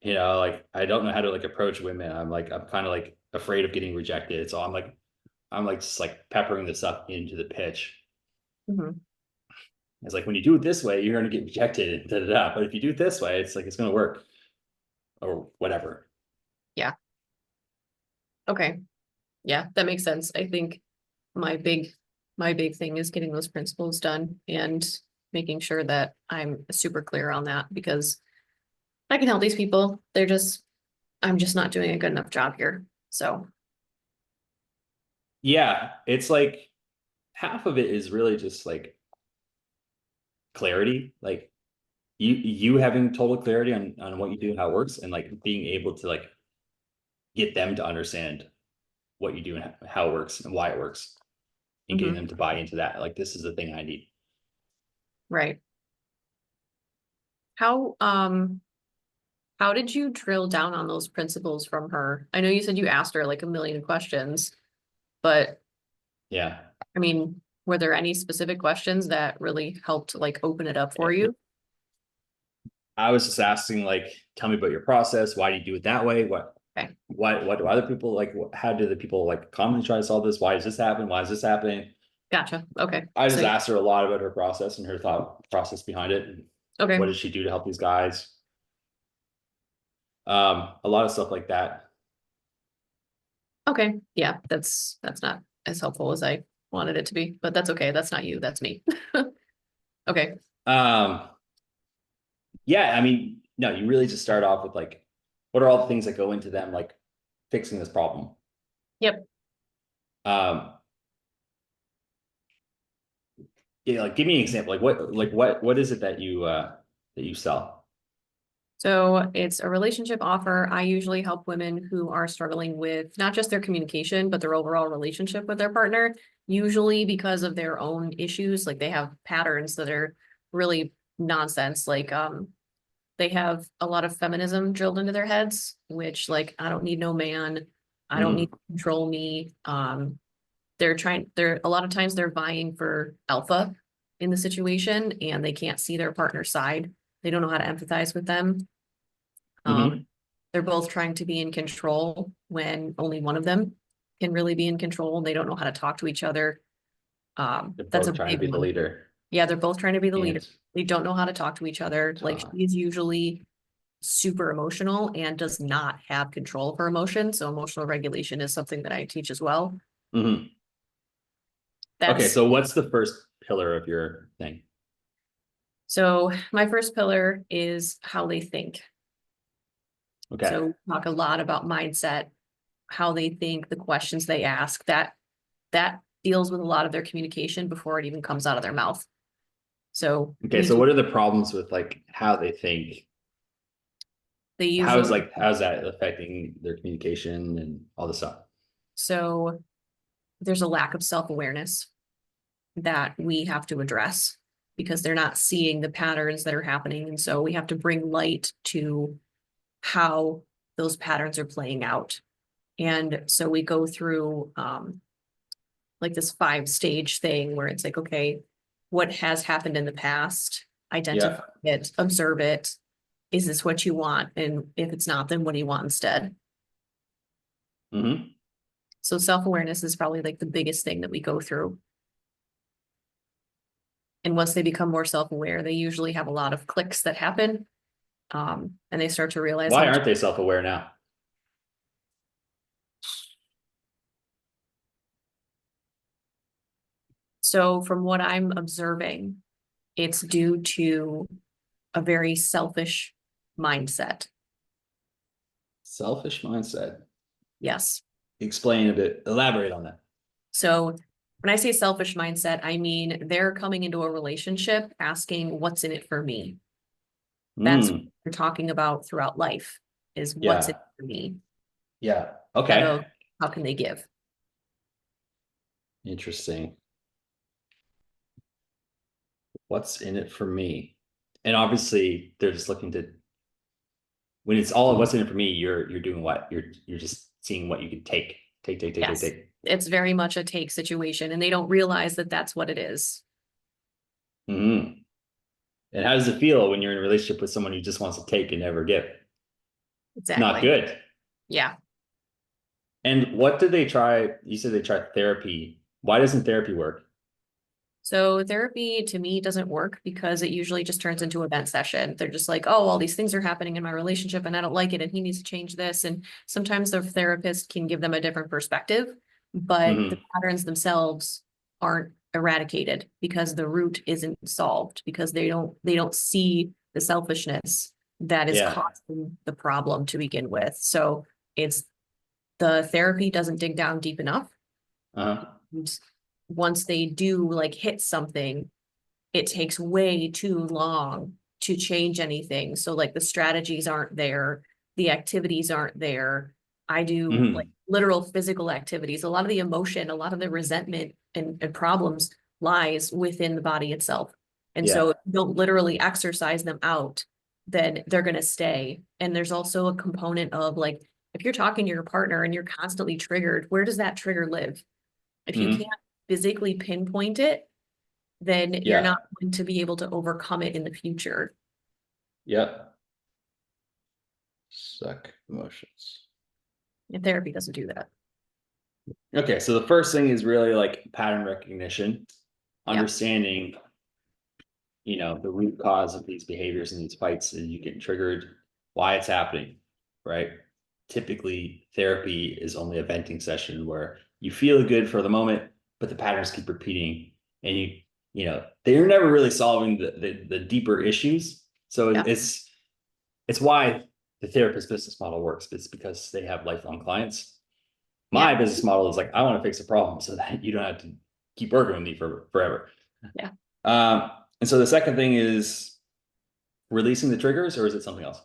You know, like I don't know how to like approach women. I'm kind of like afraid of getting rejected. So I'm like just like peppering this up into the pitch. It's like when you do it this way, you're gonna get rejected and da-da-da. But if you do it this way, it's like it's gonna work. Or whatever. Yeah. Okay. Yeah, that makes sense. I think my big thing is getting those principles done and making sure that I'm super clear on that, because I can help these people. I'm just not doing a good enough job here. So Yeah, it's like half of it is really just like clarity, like you having total clarity on what you do and how it works, and like being able to like get them to understand what you do and how it works and why it works, and getting them to buy into that. Like, this is the thing I need. right. How did you drill down on those principles from her? I know you said you asked her like a million questions, but Yeah. I mean, were there any specific questions that really helped like open it up for you? I was just asking, like, tell me about your process. Why do you do it that way? Okay. What do other people like? How do the people like commonly try to solve this? Why does this happen? Why is this happening? Gotcha. Okay. I just So- asked her a lot about her process and her thought process behind it. And Okay. what did she do to help these guys? A lot of stuff like that. Okay. Yeah, that's not as helpful as I wanted it to be, but that's okay. That's not you. That's me. Okay. Yeah, I mean, no, you really just start off with like, what are all the things that go into them like fixing this problem? Yep. Yeah, like give me an example. Like what is it that you sell? So it's a relationship offer. I usually help women who are struggling with not just their communication, but their overall relationship with their partner, usually because of their own issues. Like they have patterns that are really nonsense. Like, they have a lot of feminism drilled into their heads, which like, I don't need no man. I don't need to control me. They're a lot of times they're vying for alpha in the situation, and they can't see their partner's side. They don't know how to empathize with them. They're both trying to be in control when only one of them can really be in control. They don't know how to talk to each other. That's Trying to be the leader. Yeah, they're both trying to be the leader. And- They don't know how to talk to each other. Like she's usually super emotional and does not have control of her emotions. So emotional regulation is something that I teach as well. Okay, so what's the first pillar of your thing? So my first pillar is how they think. Okay. So we talk a lot about mindset, how they think, the questions they ask, that deals with a lot of their communication before it even comes out of their mouth. So Okay. So what are the problems with like how they think? they usually How's that affecting their communication and all this stuff? so there's a lack of self-awareness that we have to address because they're not seeing the patterns that are happening. And so we have to bring light to how those patterns are playing out. And so we go through like this 5-stage thing where it's like, okay, what has happened in the past? Identify it, observe it. Is this what you want? And if it's not, then what do you want instead? Mm-hmm. So self-awareness is probably like the biggest thing that we go through. And once they become more self-aware, they usually have a lot of clicks that happen. And they start to realize Why aren't they self-aware now? So from what I'm observing, it's due to a very selfish mindset. Selfish mindset. Yes. Explain a bit, elaborate on that. So when I say selfish mindset, I mean they're coming into a relationship asking what's in it for me. That's what we're talking about throughout life is what's in it for me. Yeah. Instead Okay. of how can they give? Interesting. What's in it for me? And obviously they're just looking to, when it's all what's in it for me, you're doing what? You're just seeing what you can take. Yes. Take. It's very much a take situation and they don't realize that that's what it is. Mm-hmm. And how does it feel when you're in a relationship with someone who just wants to take and never give? Exactly. Not good. Yeah. And what did they try? You said they tried therapy. Why doesn't therapy work? So therapy to me doesn't work because it usually just turns into a vent session. They're just like, oh, all these things are happening in my relationship and I don't like it and he needs to change this. And sometimes the therapist can give them a different perspective, but the patterns themselves aren't eradicated because the root isn't solved because they don't see the selfishness that is causing the problem to begin with. So it's the therapy doesn't dig down deep enough. And once they do like hit something, it takes way too long to change anything. So like the strategies aren't there, the activities aren't there. I do like literal physical activities. A lot of the emotion, a lot of the resentment and problems lies within the body itself. And so if you don't literally exercise them out, then they're going to stay. And there's also a component of like, if you're talking to your partner and you're constantly triggered, where does that trigger live? If you can't physically pinpoint it, then you're not going to be able to overcome it in the future. Yep. Suck emotions. And therapy doesn't do that. Okay, so the first thing is really like pattern recognition, understanding, the root cause of these behaviors and these fights, and you get triggered, why it's happening, right? Typically, therapy is only a venting session where you feel good for the moment, but the patterns keep repeating, and they're never really solving the deeper issues. So it's why the therapist business model works. It's because they have lifelong clients. My business model is like, I want to fix a problem so that you don't have to keep working with me forever. Yeah. And so the second thing is releasing the triggers, or is it something else?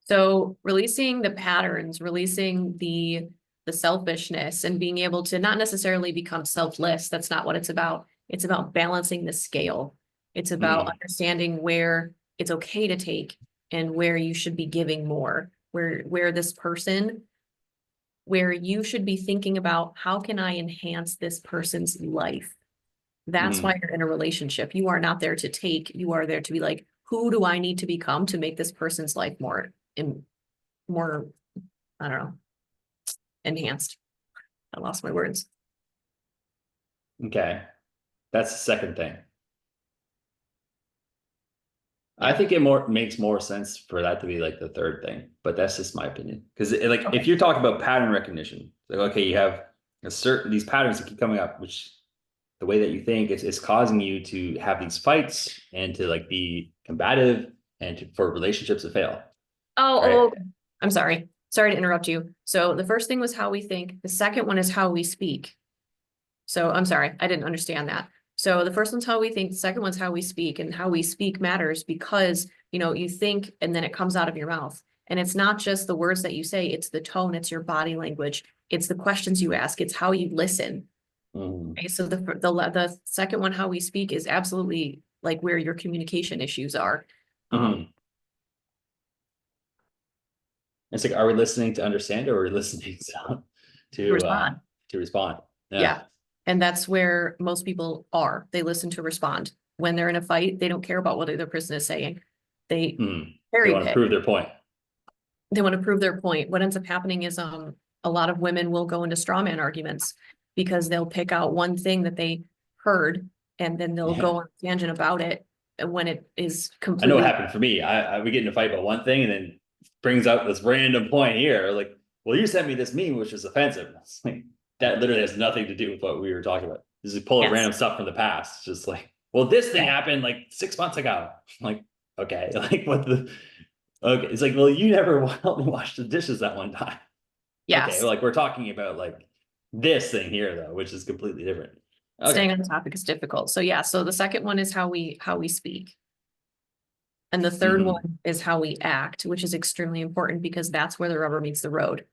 So releasing the patterns, releasing the selfishness and being able to not necessarily become selfless. That's not what it's about. It's about balancing the scale. It's about understanding where it's okay to take and where you should be giving more, where this person, where you should be thinking about how can I enhance this person's life? That's why you're in a relationship. You are not there to take, you are there to be like, who do I need to become to make this person's life more, I don't know, enhanced. I lost my words. Okay. That's the second thing. I think it makes more sense for that to be like the third thing, but that's just my opinion. Because if you're talking about pattern recognition, like, okay, you have these patterns that keep coming up, which the way that you think, it's causing you to have these fights and to like be combative and for relationships to fail. Oh, Right. I'm sorry. Sorry to interrupt you. So the first thing was how we think. The second one is how we speak. So I'm sorry, I didn't understand that. So the first one's how we think, the second one's how we speak, and how we speak matters because, you know, you think and then it comes out of your mouth. And it's not just the words that you say, it's the tone, it's your body language, it's the questions you ask, it's how you listen. Okay, so the second one, how we speak, is absolutely like where your communication issues are. It's like, are we listening to understand or are we listening to Respond. to respond? Yeah. And that's where most people are. They listen to respond. When they're in a fight, they don't care about what the other person is saying. They They cherry want to pick. prove their point. They want to prove their point. What ends up happening is a lot of women will go into straw man arguments because they'll pick out one thing that they heard and then they'll go on a tangent about it when it is I know completely. what happened for me. We get in a fight about one thing and then brings out this random point here. Like, well, you sent me this meme, which is offensive. It's like, that literally has nothing to do with what we were talking about. This is pulling random stuff from the past. It's just like, well, this thing happened like 6 months ago. I'm like, okay, like what the, okay. It's like, well, you never helped me wash the dishes that one time. Yes. Okay, like we're talking about like this thing here though, which is completely different. Okay. Staying on the topic is difficult. So yeah, so the second one is how we speak. And the third one is how we act, which is extremely important because that's where the rubber meets the road.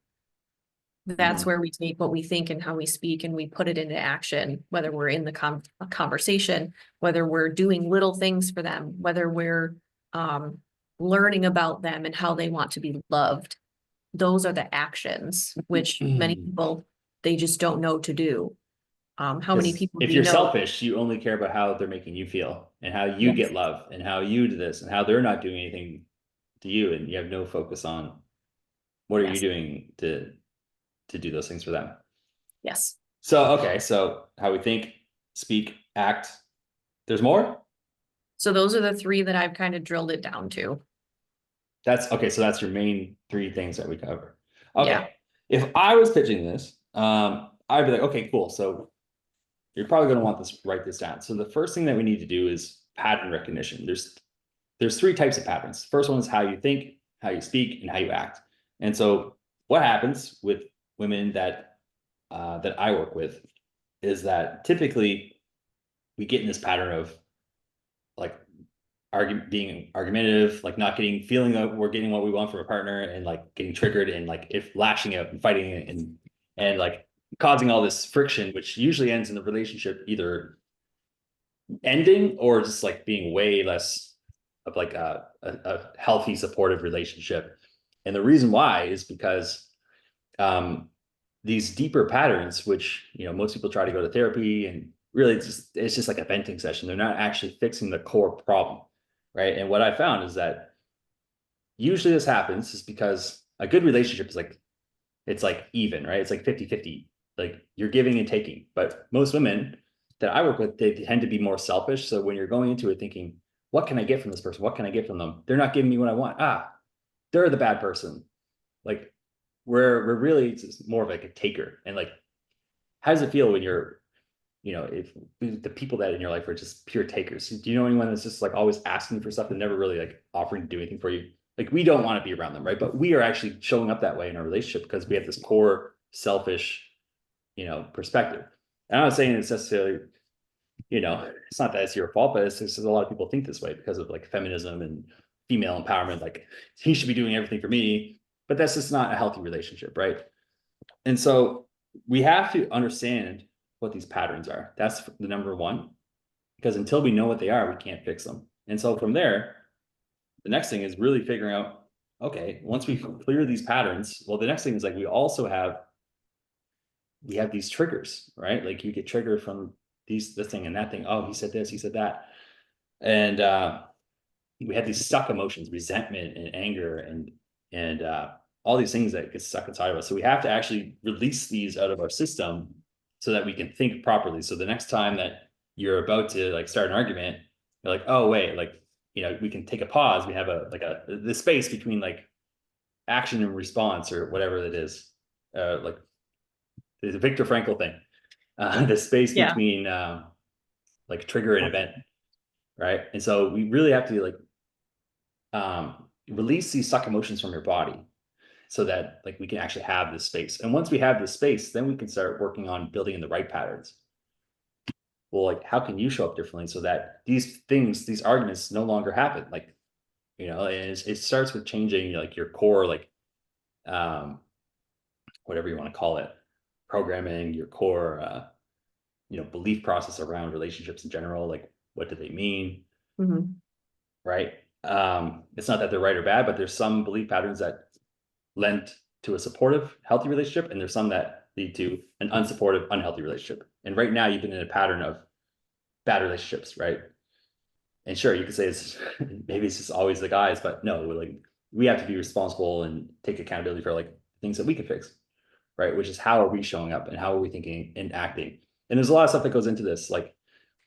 That's where we take what we think and how we speak and we put it into action, whether we're in the conversation, whether we're doing little things for them, whether we're learning about them and how they want to be loved. Those are the actions, which many people, they just don't know to do. How many people if do you're you know? selfish, you only care about how they're making you feel and how you get love and how you do this and how they're not doing anything to you, and you have no focus on what are you doing to do those things for them. Yes. So okay, so how we think, speak, act. There's more. So those are the three that I've kind of drilled it down to. That's okay. So that's your main three things that we cover. Okay. Yeah. If I was pitching this, I'd be like, okay, cool. So you're probably going to want this, write this down. So the first thing that we need to do is pattern recognition. There's three types of patterns. First one is how you think, how you speak, and how you act. And so what happens with women that I work with is that typically we get in this pattern of like being argumentative, like not feeling that we're getting what we want from a partner, and like getting triggered and like if lashing out and fighting and like causing all this friction, which usually ends in the relationship either ending or just like being way less of like a healthy, supportive relationship. And the reason why is because these deeper patterns, which, you know, most people try to go to therapy and really it's just like a venting session. They're not actually fixing the core problem. Right. And what I found is that usually this happens is because a good relationship is like, it's like even, right? It's like 50-50, like you're giving and taking. But most women that I work with, they tend to be more selfish. So when you're going into it thinking, what can I get from this person? What can I get from them? They're not giving me what I want. They're the bad person. Like we're really just more of like a taker. And like, how does it feel when you're, you know, if the people that in your life are just pure takers? Do you know anyone that's just like always asking for stuff and never really like offering to do anything for you? Like we don't want to be around them, right? But we are actually showing up that way in our relationship because we have this core selfish, you know, perspective. And I'm not saying it's necessarily, you know, it's not that it's your fault, but it's just a lot of people think this way because of like feminism and female empowerment. Like he should be doing everything for me, but that's just not a healthy relationship, right? And so we have to understand what these patterns are. That's the number one, because until we know what they are, we can't fix them. And so from there, the next thing is really figuring out, okay, once we clear these patterns, well, the next thing is like we have these triggers, right? Like you get triggered from this thing and that thing. Oh, he said this, he said that. And we have these stuck emotions, resentment and anger and all these things that get stuck inside of us. So we have to actually release these out of our system so that we can think properly. So the next time that you're about to like start an argument, you're like, oh wait, like, you know, we can take a pause. We have the space between like action and response or whatever it is. Like the Viktor Frankl thing, the space between like trigger an event, right? And so we really have to like release these suck emotions from your body so that like we can actually have this space. And once we have this space, then we can start working on building in the right patterns. Well, like how can you show up differently so that these things, these arguments no longer happen? Like, you know, and it starts with changing like your core, like whatever you want to call it, programming, your core belief process around relationships in general. Like what do they mean? Mhm. Right? It's not that they're right or bad, but there's some belief patterns that lend to a supportive, healthy relationship, and there's some that lead to an unsupportive, unhealthy relationship. And right now, you've been in a pattern of bad relationships, right? And sure, you could say it's maybe it's just always the guys, but no, like we have to be responsible and take accountability for like things that we can fix, right? Which is how are we showing up and how are we thinking and acting? And there's a lot of stuff that goes into this, like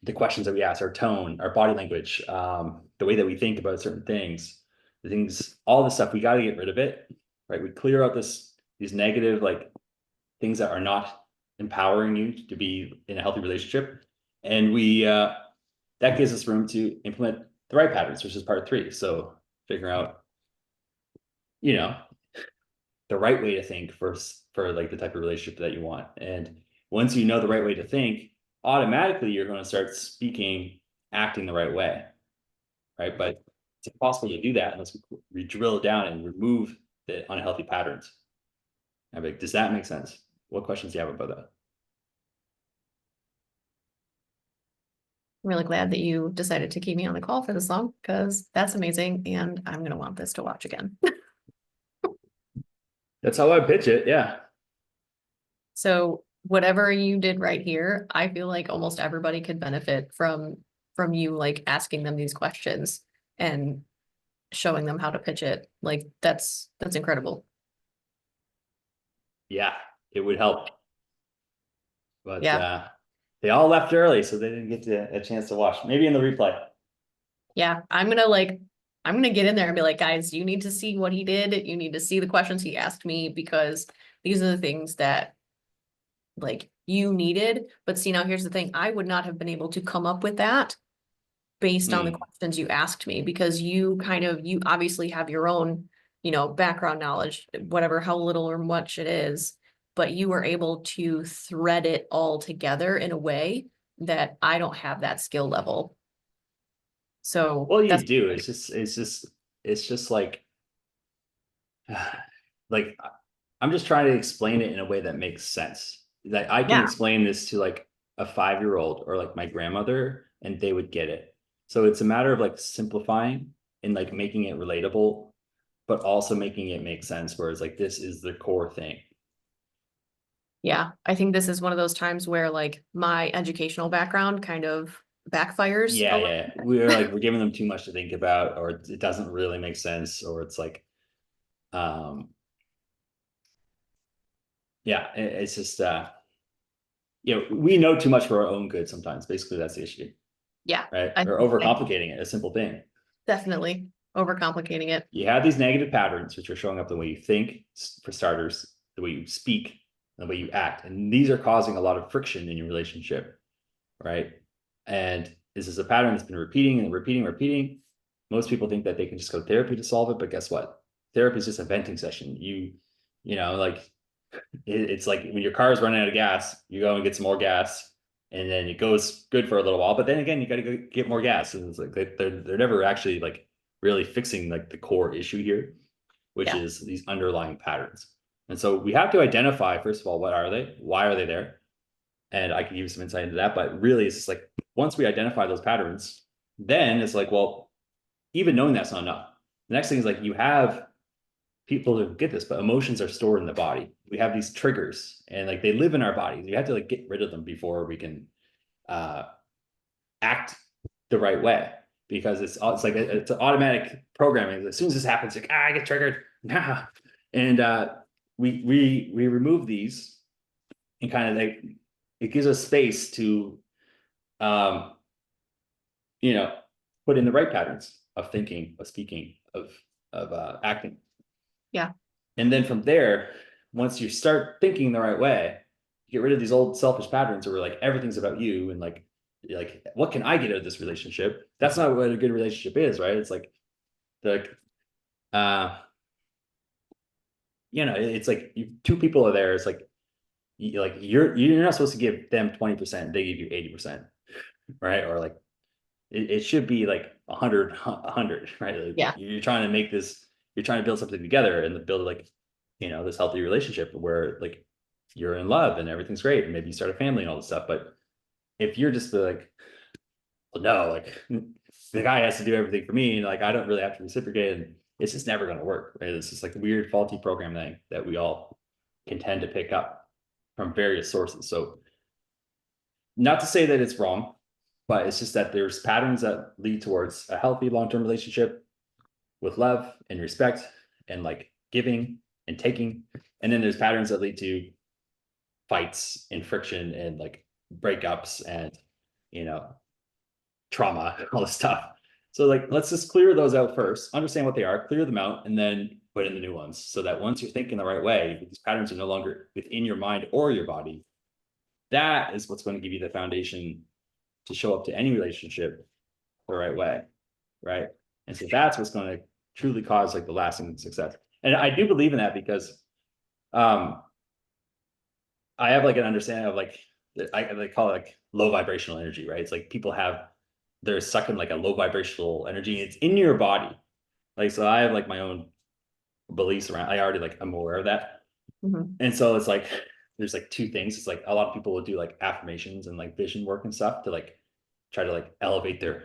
the questions that we ask, our tone, our body language, the way that we think about certain things, the things, all this stuff, we got to get rid of it, right? We clear out these negative like things that are not empowering you to be in a healthy relationship, and we that gives us room to implement the right patterns, which is part 3. So figuring out, you know, the right way to think for like the type of relationship that you want. And once you know the right way to think, automatically you're going to start speaking, acting the right way, right? But it's impossible to do that unless we drill down and remove the unhealthy patterns. I'm like, does that make sense? What questions do you have about that? I'm really glad that you decided to keep me on the call for this long, because that's amazing, and I'm gonna want this to watch again. That's how I pitch it. Yeah. So whatever you did right here, I feel like almost everybody could benefit from you like asking them these questions and showing them how to pitch it. Like that's incredible. Yeah, it would help. But Yeah. they all left early, so they didn't get a chance to watch. Maybe in the replay. Yeah, I'm gonna get in there and be like, guys, you need to see what he did. You need to see the questions he asked me, because these are the things that like you needed. But see, now here's the thing, I would not have been able to come up with that based on the questions you asked me, because you obviously have your own, background knowledge, whatever, how little or much it is, but you were able to thread it all together in a way that I don't have that skill level. So Well, you that's do. It's just like, like I'm just trying to explain it in a way that makes sense. Like I can yeah. explain this to like a 5-year-old or like my grandmother, and they would get it. So it's a matter of like simplifying and like making it relatable, but also making it make sense. Whereas like this is the core thing. Yeah, I think this is one of those times where like my educational background kind of backfires. Yeah, yeah. We're giving them too much to think about, or it doesn't really make sense, or it's like, yeah, it's just we know too much for our own good sometimes. Basically, that's the issue, Yeah, right? I Or overcomplicating it, a simple thing. definitely overcomplicating it. You have these negative patterns, which are showing up the way you think, for starters, the way you speak, the way you act, and these are causing a lot of friction in your relationship, right? And this is a pattern that's been repeating and repeating. Most people think that they can just go to therapy to solve it, but guess what? Therapy is just a venting session. Like it's like when your car is running out of gas, you go and get some more gas, and then it goes good for a little while, but then again, you got to go get more gas. And it's like they're never actually like really fixing like the core issue here, which is these underlying patterns. And so we have to identify, first of all, what are they? Why are they there? And I can give you some insight into that. But really, it's just like once we identify those patterns, then it's like, well, even knowing that's not enough. The next thing is like you have people who get this, but emotions are stored in the body. We have these triggers, and like they live in our bodies. You have to like get rid of them before we can act the right way, because it's like it's an automatic programming. As soon as this happens, like I get triggered. Nah. And we remove these, and kind of like it gives us space to put in the right patterns of thinking, of speaking, of acting. Yeah. And then from there, once you start thinking the right way, you get rid of these old selfish patterns where like everything's about you, and like like, what can I get out of this relationship? That's not what a good relationship is, right? It's like the it's like two people are there. It's like you're not supposed to give them 20%, they give you 80%, right? Or like it should be like 100, right? Like, Yeah. you're trying to make this, you're trying to build something together and build like, this healthy relationship where like you're in love and everything's great and maybe you start a family and all this stuff. But if you're just like, well, no, like the guy has to do everything for me and like I don't really have to reciprocate, and it's just never going to work, right? It's just like weird faulty programming that we all can tend to pick up from various sources. So not to say that it's wrong, but it's just that there's patterns that lead towards a healthy long-term relationship with love and respect and like giving and taking. And then there's patterns that lead to fights and friction and like breakups and, trauma, all this stuff. So like, let's just clear those out first, understand what they are, clear them out, and then put in the new ones. So that once you're thinking the right way, these patterns are no longer within your mind or your body. That is what's going to give you the foundation to show up to any relationship the right way, right? And so that's what's going to truly cause like the lasting success. And I do believe in that because I have like an understanding of like they call it like low vibrational energy, right? It's like they're sucking like a low vibrational energy. It's in your body. Like, so I have like my own beliefs around, I'm aware of that. Mhm. And so it's like there's like two things. It's like a lot of people will do like affirmations and like vision work and stuff to like try to like elevate their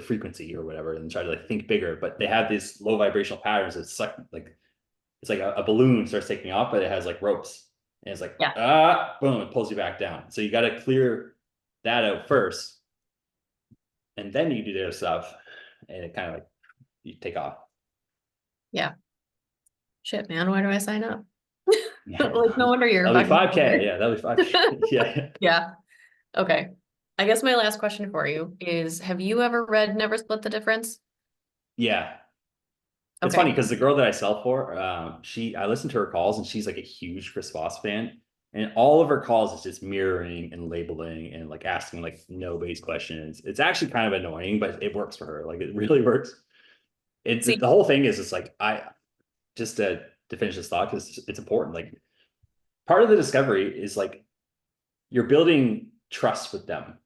frequency or whatever and try to like think bigger. But they have these low vibrational patterns that suck, like it's like a balloon starts taking off, but it has like ropes. And it's like boom, it pulls you back down. So you got to clear that out first. And then you do the other stuff and it kind of like you take off. Yeah. Shit, man, why do I sign up? Yeah. Like, no wonder you're That'll be fucking 5K. Yeah, that'll be 5K. Yeah. Yeah. Okay. I guess my last question for you is, have you ever read Never Split the Difference? Yeah. It's Okay. funny because the girl that I sell for, I listen to her calls and she's like a huge Chris Voss fan. And all of her calls is just mirroring and labeling and like asking like no-based questions. It's actually kind of annoying, but it works for her. Like it really works. See, The whole thing is just like just to finish this thought because it's important. Like part of the discovery is like you're building trust with them.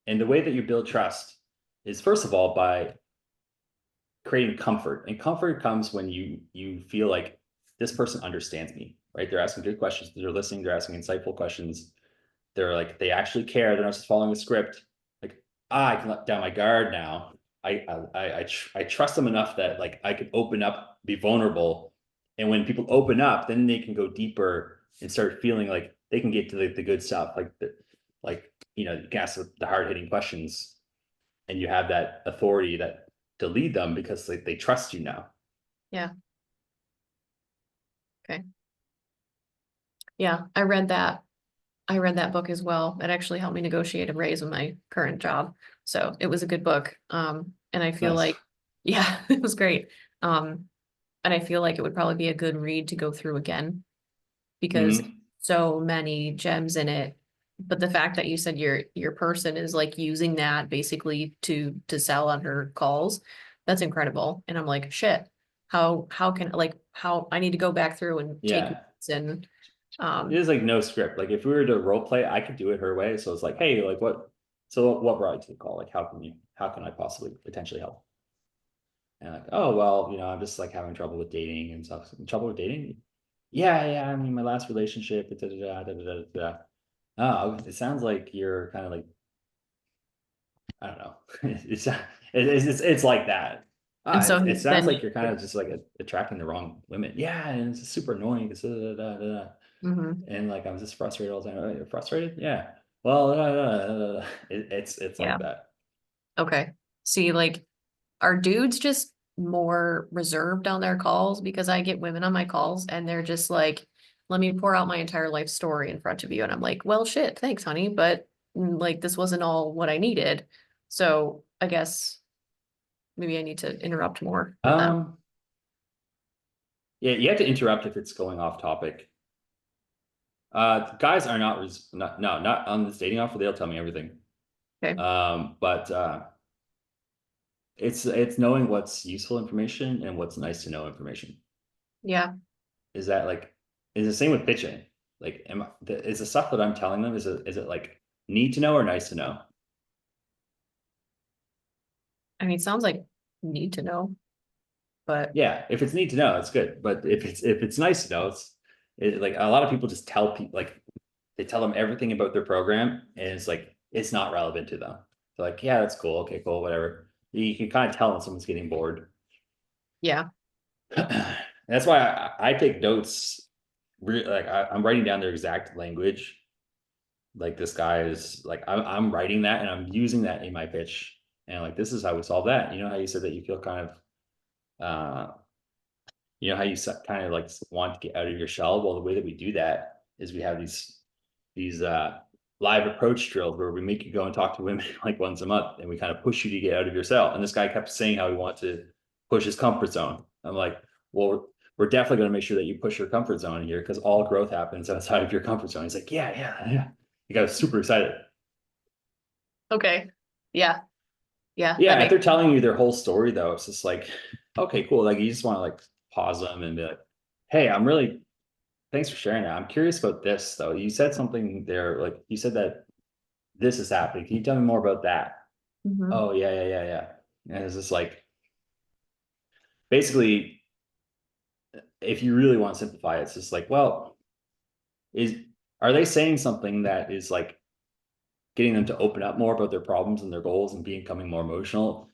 And the way that you build trust is first of all by creating comfort. And comfort comes when you feel like this person understands me, right? They're asking good questions, they're listening, they're asking insightful questions. They're like, they actually care, they're not just following a script. Like, I can let down my guard now. I trust them enough that like I can open up, be vulnerable. And when people open up, then they can go deeper and start feeling like they can get to the good stuff, you can ask the hard-hitting questions and you have that authority to lead them because they trust you now. yeah. Okay. Yeah, I read that. I read that book as well. It actually helped me negotiate a raise in my current job. So it was a good book. And I feel Nice. like, yeah, it was great. And I feel like it would probably be a good read to go through again because Mhm. so many gems in it. But the fact that you said your person is like using that basically to sell on her calls, that's incredible. And I'm like, shit, how can how I need to go back through and take Yeah. notes and It is like no script. Like if we were to role play, I could do it her way. So it's like, hey, like what brought you to the call? Like how can I possibly potentially help? And like, oh well, I'm just like having trouble with dating and stuff. Trouble with dating? Yeah. I mean, my last relationship. Da, da, da, da, da, da, da. Oh, it sounds like you're kind of like, I don't know. It's like that. and so It he's sounds been like you're kind of just like attracting the wrong women. Yeah, and it's super annoying. Mhm. And like I'm just frustrated all the time. Oh, you're frustrated? Yeah. Well, it's Yeah. like that. Okay. See, like, are dudes just more reserved on their calls? Because I get women on my calls and they're just like, let me pour out my entire life story in front of you. And I'm like, well, shit, thanks, honey. But like, this wasn't all what I needed. So I guess maybe I need to interrupt more with them. Yeah, you have to interrupt if it's going off topic. Guys are not no, not on this dating offer. They'll tell me everything. Okay. But it's knowing what's useful information and what's nice to know information. Yeah. Is that like, is the same with pitching? Like, is the stuff that I'm telling them, is it like need to know or nice to know? I mean, it sounds like need to know, but Yeah, if it's need to know, it's good. But if it's nice to know, like a lot of people just tell people, like they tell them everything about their program, and it's like it's not relevant to them. They're like, yeah, that's cool, okay, cool, whatever. You can kind of tell when someone's getting bored. yeah. That's why I take notes. Like I'm writing down their exact language. Like this guy is like, I'm writing that and I'm using that in my pitch. And like, this is how we solve that. You know how you said that you feel kind of, you know how you kind of like want to get out of your shell. Well, the way that we do that is we have these live approach drills where we make you go and talk to women like once a month, and we kind of push you to get out of your cell. And this guy kept saying how he wants to push his comfort zone. I'm like, well, we're definitely going to make sure that you push your comfort zone here, because all growth happens outside of your comfort zone. He's like, yeah. He got super excited. Okay. Yeah. Yeah. Yeah, That if makes, they're telling you their whole story though, it's just like, okay, cool. Like you just want to like pause them and be like, hey, thanks for sharing that. I'm curious about this though. You said something there, like you said that this is happening. Can you tell me more about that? Mhm. Oh, yeah. And it's just like, basically, if you really want to simplify it, it's just like, well, are they saying something that is like getting them to open up more about their problems and their goals and becoming more emotional?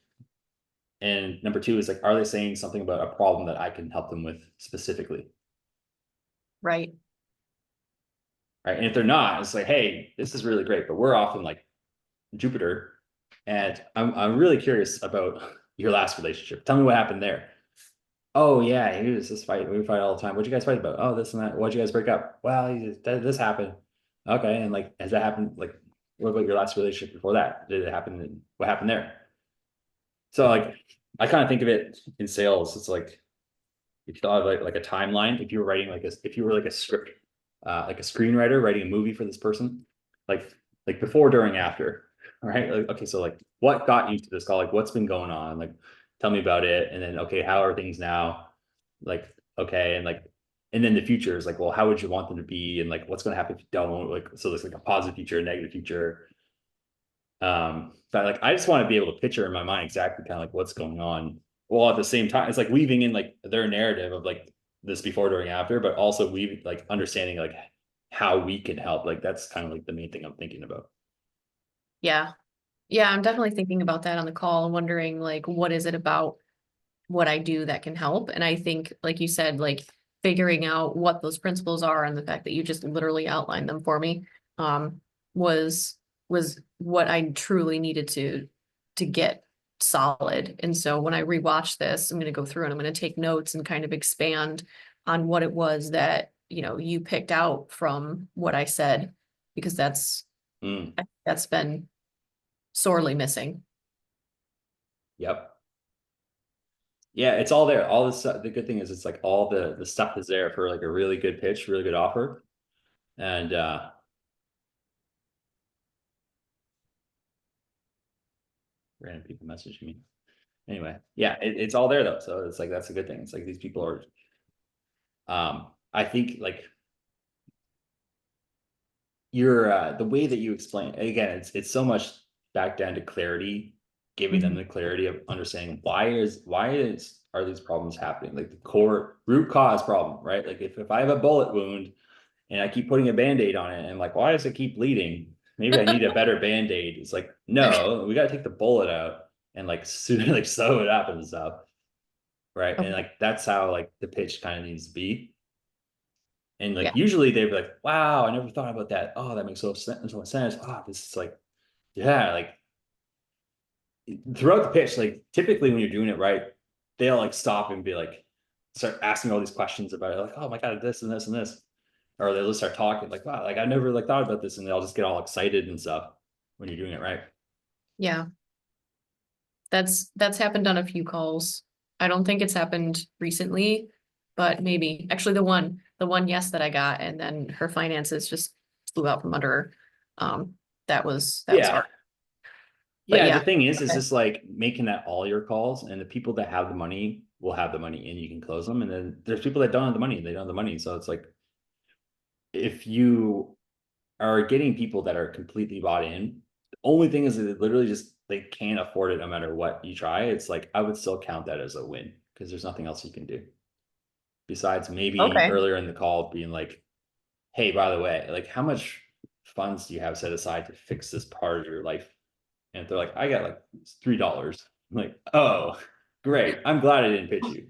And number two is like, are they saying something about a problem that I can help them with specifically? Right. Right. And if they're not, it's like, hey, this is really great, but we're often like Jupiter. And I'm really curious about your last relationship. Tell me what happened there. Oh yeah, he was this fight. We fight all the time. What'd you guys fight about? Oh, this and that. Why'd you guys break up? Well, this happened. Okay, and like, has that happened? Like, what about your last relationship before that? Did it happen? And what happened there? So like, I kind of think of it in sales. It's like, if you thought of like a timeline, if you were writing if you were like a script, like a screenwriter writing a movie for this person, like before, during, after, right? Like, okay, so like, what got you to this call? Like, what's been going on? Like, tell me about it. And then, okay, how are things now? Like, okay, and like, and then the future is like, well, how would you want them to be? And like, what's going to happen if you don't? Like, so there's like a positive future, a negative future. But like, I just want to be able to picture in my mind exactly kind of like what's going on, while at the same time it's like weaving in like their narrative of like this before, during, after, but also we like understanding like how we can help. Like that's kind of like the main thing I'm thinking about. Yeah. Yeah. I'm definitely thinking about that on the call, wondering like, what is it about what I do that can help? And I think, like you said, like figuring out what those principles are and the fact that you just literally outlined them for me, was what I truly needed to get solid. And so when I rewatch this, I'm going to go through and I'm going to take notes and kind of expand on what it was that, you picked out from what I said, because that's been sorely missing. Yep. Yeah, it's all there. All this stuff. The good thing is it's like all the stuff is there for like a really good pitch, really good offer. And random people messaging me. Anyway, yeah, it's all there though. So it's like, that's a good thing. It's like these people are, I think like the way that you explain, again, it's so much back down to clarity, giving them the clarity of understanding why are these problems happening, like the core root cause problem, right? Like if I have a bullet wound and I keep putting a band-aid on it and I'm like, why does it keep bleeding? Maybe I need a better band-aid. It's like, no, we got to take the bullet out and like like sew it up and stuff, right? And Okay. like that's how like the pitch kind of needs to be. And Yeah. like usually they'd be like, wow, I never thought about that. Oh, that makes so much sense. Oh, this is like, yeah, like throughout the pitch, like typically when you're doing it right, they'll like stop and be like, start asking all these questions about it, like, oh my God, this and this and this. Or they'll just start talking like, wow, like I never like thought about this, and they'll just get all excited and stuff when you're doing it right. Yeah. That's happened on a few calls. I don't think it's happened recently, but maybe. Actually, the one yes that I got, and then her finances just flew out from under her. That was Yeah. hard. But Yeah, yeah, the thing is okay. just like making that all your calls, and the people that have the money will have the money and you can close them. And then there's people that don't have the money, they don't have the money. So it's like, if you are getting people that are completely bought in, the only thing is that they literally just, they can't afford it no matter what you try. It's like, I would still count that as a win because there's nothing else you can do. Besides maybe Okay. earlier in the call being like, hey, by the way, like how much funds do you have set aside to fix this part of your life? And if they're like, I got like $3, I'm like, oh, great. I'm glad I didn't pitch you.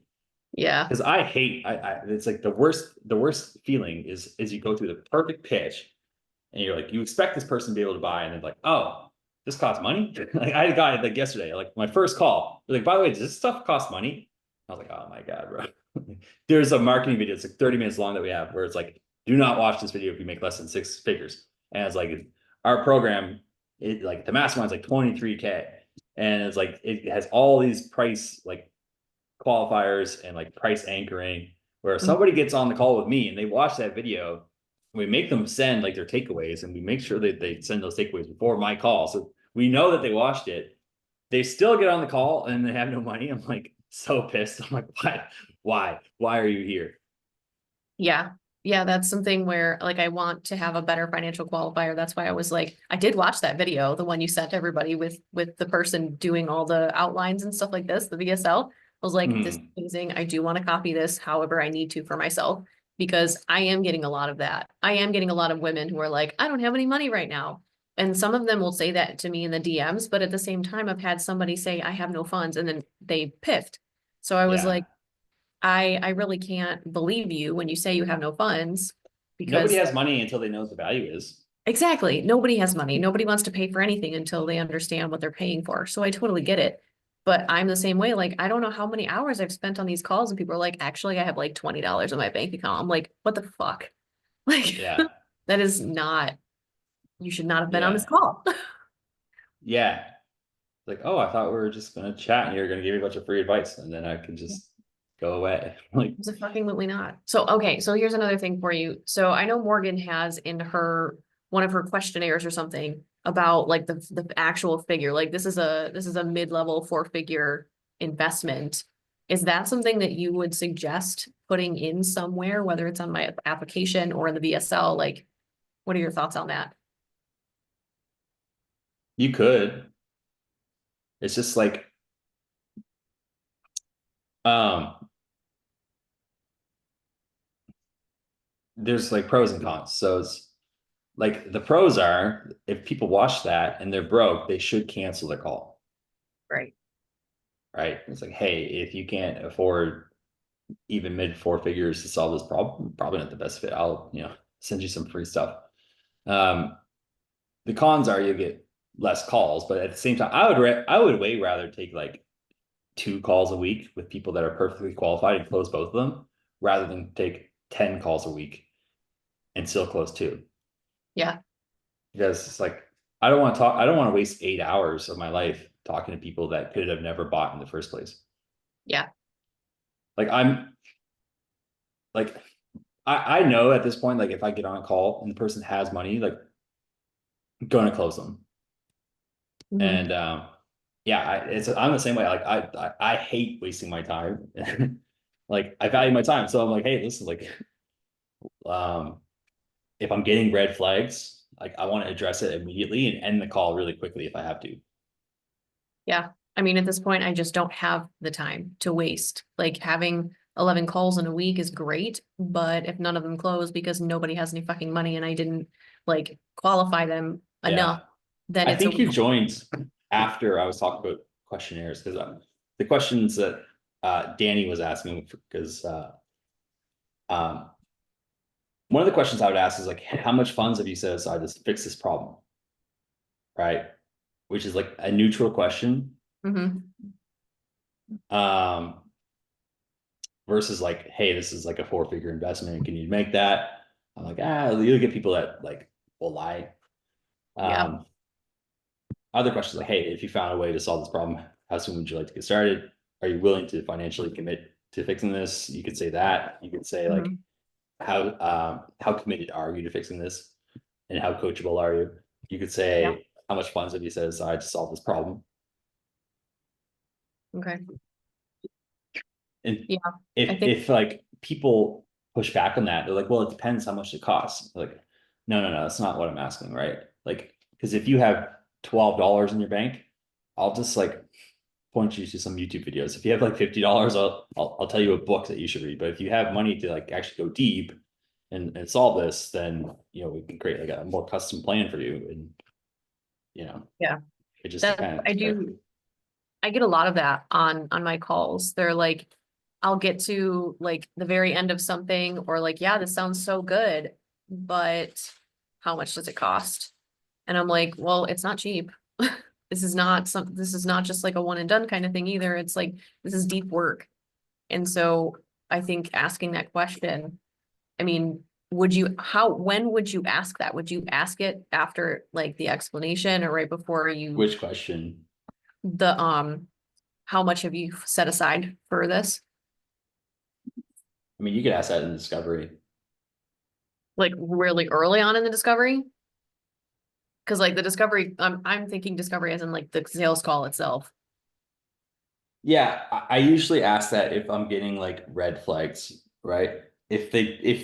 Yeah. Because I hate, it's like the worst feeling is you go through the perfect pitch and you're like, you expect this person to be able to buy, and then like, oh, this costs money. Like I had a guy like yesterday, like my first call, they're like, by the way, does this stuff cost money? I was like, oh my God, bro. There's a marketing video, it's like 30 minutes long that we have, where it's like, do not watch this video if you make less than 6 figures. And it's like, our program, it like the mastermind's like 23K. And it's like, it has all these price like qualifiers and like price anchoring, where if somebody gets on the call with me and they watch that video, we make them send like their takeaways, and we make sure that they send those takeaways before my call. So we know that they watched it. They still get on the call and they have no money. I'm like so pissed. I'm like, why are you here? Yeah. Yeah, that's something where like I want to have a better financial qualifier. That's why I was like, I did watch that video, the one you sent everybody with the person doing all the outlines and stuff like this, the VSL. I was like, this is amazing. I do want to copy this however I need to for myself, because I am getting a lot of that. I am getting a lot of women who are like, I don't have any money right now. And some of them will say that to me in the DMs, but at the same time, I've had somebody say, I have no funds, and then they piffed. So I was Yeah. like, I really can't believe you when you say you have no funds, Nobody because has money until they know what the value is. exactly, nobody has money. Nobody wants to pay for anything until they understand what they're paying for. So I totally get it. But I'm the same way. Like, I don't know how many hours I've spent on these calls, and people are like, actually, I have like $20 in my bank account. I'm like, what the fuck? Like, Yeah. that is not, you should not have been on this Yeah. call. Yeah. Like, oh, I thought we were just gonna chat and you're gonna give me a bunch of free advice and then I can just go away. Like, Absolutely not. So, okay, so here's another thing for you. So I know Morgan has in her, one of her questionnaires or something about like the actual figure, like this is a mid-level 4-figure investment. Is that something that you would suggest putting in somewhere, whether it's on my application or in the VSL? Like, what are your thoughts on that? you could. It's just like, um, there's like pros and cons. So it's like, the pros are, if people watch that and they're broke, they should cancel the call. Right. Right. It's like, hey, if you can't afford even mid 4 figures to solve this problem, probably not the best fit. I'll, send you some free stuff. Um, the cons are you get less calls, but at the same time, I would way rather take like 2 calls a week with people that are perfectly qualified and close both of them, rather than take 10 calls a week and still close 2. Yeah. Because it's like, I don't want to waste 8 hours of my life talking to people that could have never bought in the first place. Yeah. Like, like, I know at this point, like if I get on a call and the person has money, like I'm going to close them. Mhm. And yeah, I'm the same way. Like I hate wasting my time. Like I value my time. So I'm like, hey, listen, like if I'm getting red flags, like I want to address it immediately and end the call really quickly if I have to. Yeah. I mean, at this point, I just don't have the time to waste. Like, having 11 calls in a week is great, but if none of them close because nobody has any fucking money and I didn't like qualify them enough, Yeah. then I it's a think you joined after I was talking about questionnaires, because the questions that Danny was asking, because um, one of the questions I would ask is like, how much funds have you set aside to fix this problem? Right. Which is like a neutral question. Mhm. Um, versus like, hey, this is like a 4-figure investment. Can you make that? I'm like, you'll get people that like will lie. Yeah. Other questions like, hey, if you found a way to solve this problem, how soon would you like to get started? Are you willing to financially commit to fixing this? You could say that. You could say like, Mhm. how committed are you to fixing this? And how coachable are you? You could Yeah. say, how much funds have you set aside to solve this problem? Okay. And Yeah, if I think- if like people push back on that, they're like, well, it depends how much it costs. Like, no, that's not what I'm asking, right? Like, because if you have $12 in your bank, I'll just like point you to some YouTube videos. If you have like $50, I'll tell you a book that you should read. But if you have money to like actually go deep and solve this, then we can create like a more custom plan for you. And Yeah. it just That depends. I right? do. I get a lot of that on my calls. They're like, I'll get to like the very end of something or like, yeah, this sounds so good, but how much does it cost? And I'm like, well, it's not cheap. This is not just like a one and done kind of thing either. It's like, this is deep work. And so I think asking that question, I mean, when would you ask that? Would you ask it after like the explanation or right before you, Which question? how much have you set aside for this? I mean, you could ask that in discovery. Like really early on in the discovery? Cause like the discovery, I'm thinking discovery as in like the sales call itself. Yeah, I usually ask that if I'm getting like red flags, right? If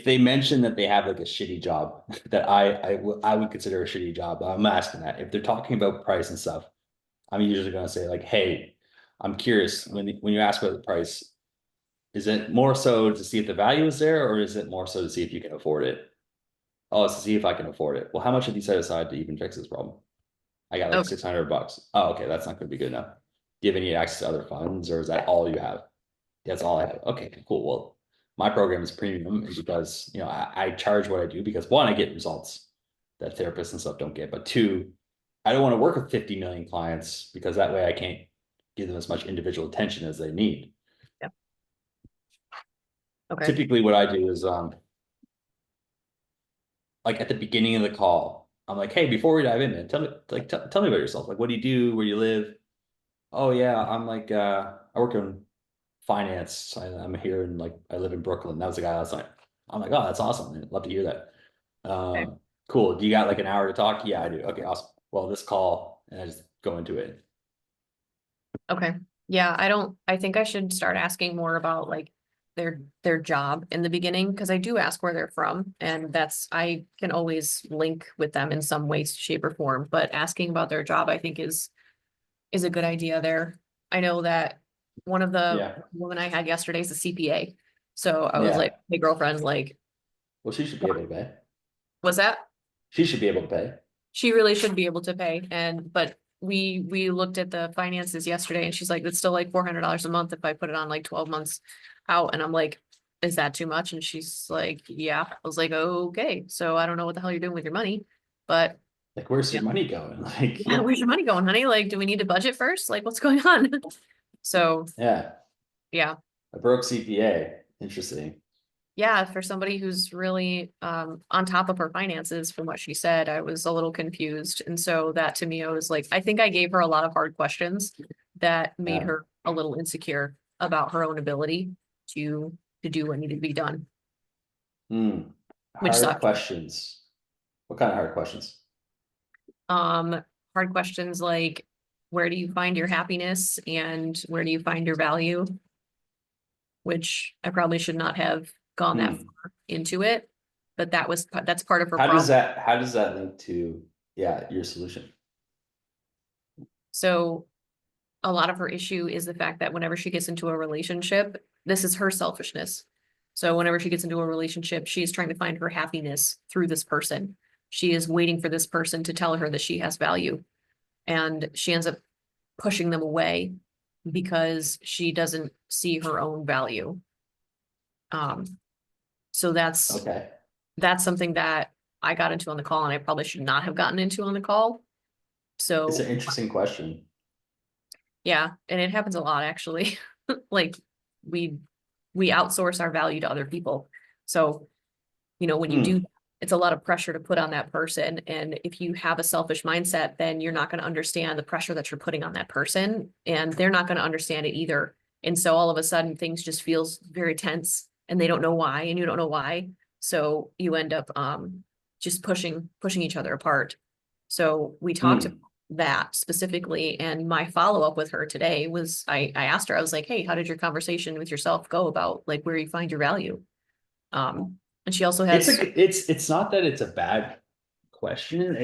they mention that they have like a shitty job that I would consider a shitty job, I'm asking that. If they're talking about price and stuff, I'm usually going to say like, hey, I'm curious when you ask about the price, is it more so to see if the value is there, or is it more so to see if you can afford it? Oh, it's to see if I can afford it. Well, how much have you set aside to even fix this problem? I got like Okay. $600. Oh, okay, that's not going to be good enough. Do you have any access to other funds, or is that all you have? That's all I have. Okay, cool. Well, my program is premium because I charge what I do because one, I get results that therapists and stuff don't get, but two, I don't want to work with 50 million clients because that way I can't give them as much individual attention as they need. Okay. Typically, what I do is like at the beginning of the call, I'm like, hey, before we dive in, man, tell me tell me about yourself. Like, what do you do? Where you live? Oh yeah, I'm like I work in finance. I'm here in like I live in Brooklyn. That was the guy last night. I'm like, oh, that's awesome, man. Love to hear that. Okay. Cool. Do you got like an hour to talk? Yeah, I do. Okay, awesome. Well, this call, and I just go into it. Okay. Yeah, I think I should start asking more about like their job in the beginning, because I do ask where they're from, and I can always link with them in some way, shape, or form, but asking about their job, I think is a good idea there. I know that one of the Yeah. women I had yesterday is a CPA. So I was Yeah. like, hey girlfriend, like, Well, she should be able to pay. was that? She should be able to pay. She really should be able to pay. But we looked at the finances yesterday and she's like, it's still like $400 a month if I put it on like 12 months out. And I'm like, is that too much? And she's like, yeah. I was like, okay, so I don't know what the hell you're doing with your money, but Like, where's your yeah. money going? Like, Yeah, where's your money going, honey? Like, do we need to budget first? Like, what's going on? So yeah, yeah. a broke CPA. Interesting. Yeah, for somebody who's really on top of her finances, from what she said, I was a little confused. And so that to me, I was like, I think I gave her a lot of hard questions that made Yeah. her a little insecure about her own ability to do what needed to be done. Which Hard sucked. questions. What kind of hard questions? Hard questions like, where do you find your happiness and where do you find your value? Which I probably should not have gone that far into it, but that's part of her How problem. does that link to your solution? So a lot of her issue is the fact that whenever she gets into a relationship, this is her selfishness. So whenever she gets into a relationship, she is trying to find her happiness through this person. She is waiting for this person to tell her that she has value. And she ends up pushing them away because she doesn't see her own value. So that's Okay. something that I got into on the call and I probably should not have gotten into on the call. So It's an interesting question. yeah, and it happens a lot actually. Like we outsource our value to other people. So, when you do, it's a lot of pressure to put on that person. And if you have a selfish mindset, then you're not going to understand the pressure that you're putting on that person, and they're not going to understand it either. And so all of a sudden things just feels very tense and they don't know why, and you don't know why. So you end up just pushing each other apart. So we talked about that specifically. And my follow-up with her today was, I asked her, I was like, hey, how did your conversation with yourself go about like where you find your value? And she also has, It's not that it's a bad question.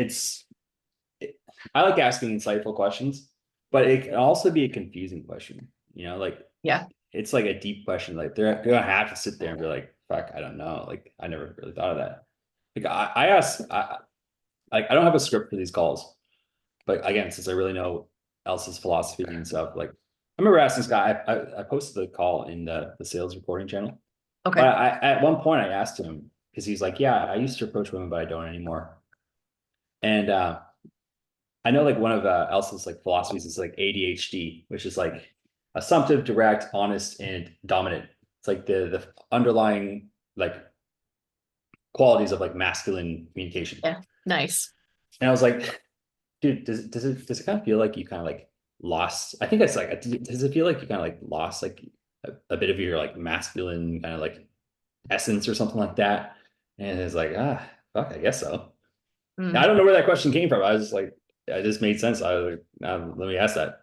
I like asking insightful questions, but it can also be a confusing question. Like yeah, it's like a deep question. Like they're gonna have to sit there and be like, "Fuck, I don't know." Like I never really thought of that. Like I ask, I don't have a script for these calls, but again, since I really know Elsa's philosophy and stuff, like I remember asking this guy. I posted the call in the sales recording channel, okay, but at one point I asked him because he's like, "Yeah, I used to approach women, but I don't anymore." And I know like one of Elsa's like philosophies is like ADHD, which is like assumptive, direct, honest, and dominant. It's like the underlying like qualities of like masculine communication. yeah, nice. And I was like, dude, does it kind of feel like you kind of like lost? I think it's like, does it feel like you kind of like lost like a bit of your like masculine kind of like essence or something like that? And it's like, fuck, I guess so. Mm, I don't know where that question came from. I was just like, it just made sense. I was like, let me ask that.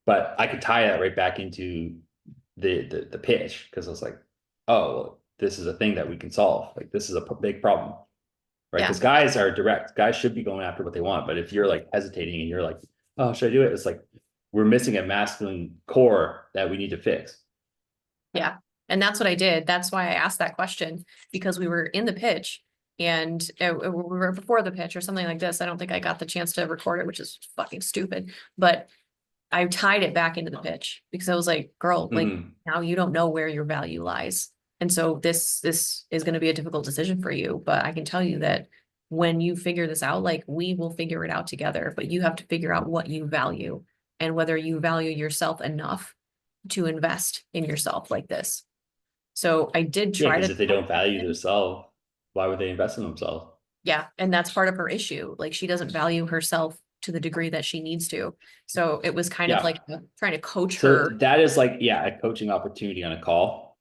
But I could tie that right back into the pitch because I was like, oh, well, this is a thing that we can solve. Like this is a big problem, right? yeah, Because guys are direct. Guys should be going after what they want. But if you're like hesitating and you're like, oh, should I do it? It's like we're missing a masculine core that we need to fix. yeah. And that's what I did. That's why I asked that question, because we were in the pitch and we were before the pitch or something like this. I don't think I got the chance to record it, which is fucking stupid, but I tied it back into the pitch because I was like, girl, like now you don't know where your value lies. And so this is going to be a difficult decision for you, but I can tell you that when you figure this out, like we will figure it out together, but you have to figure out what you value and whether you value yourself enough to invest in yourself like this. So I did Yeah, try because to, if they don't value themselves, why would they invest in themselves? yeah, and that's part of her issue. Like she doesn't value herself to the degree that she needs to. So it was kind of Yeah. like trying to coach So her. that is like, yeah, a coaching opportunity on a call.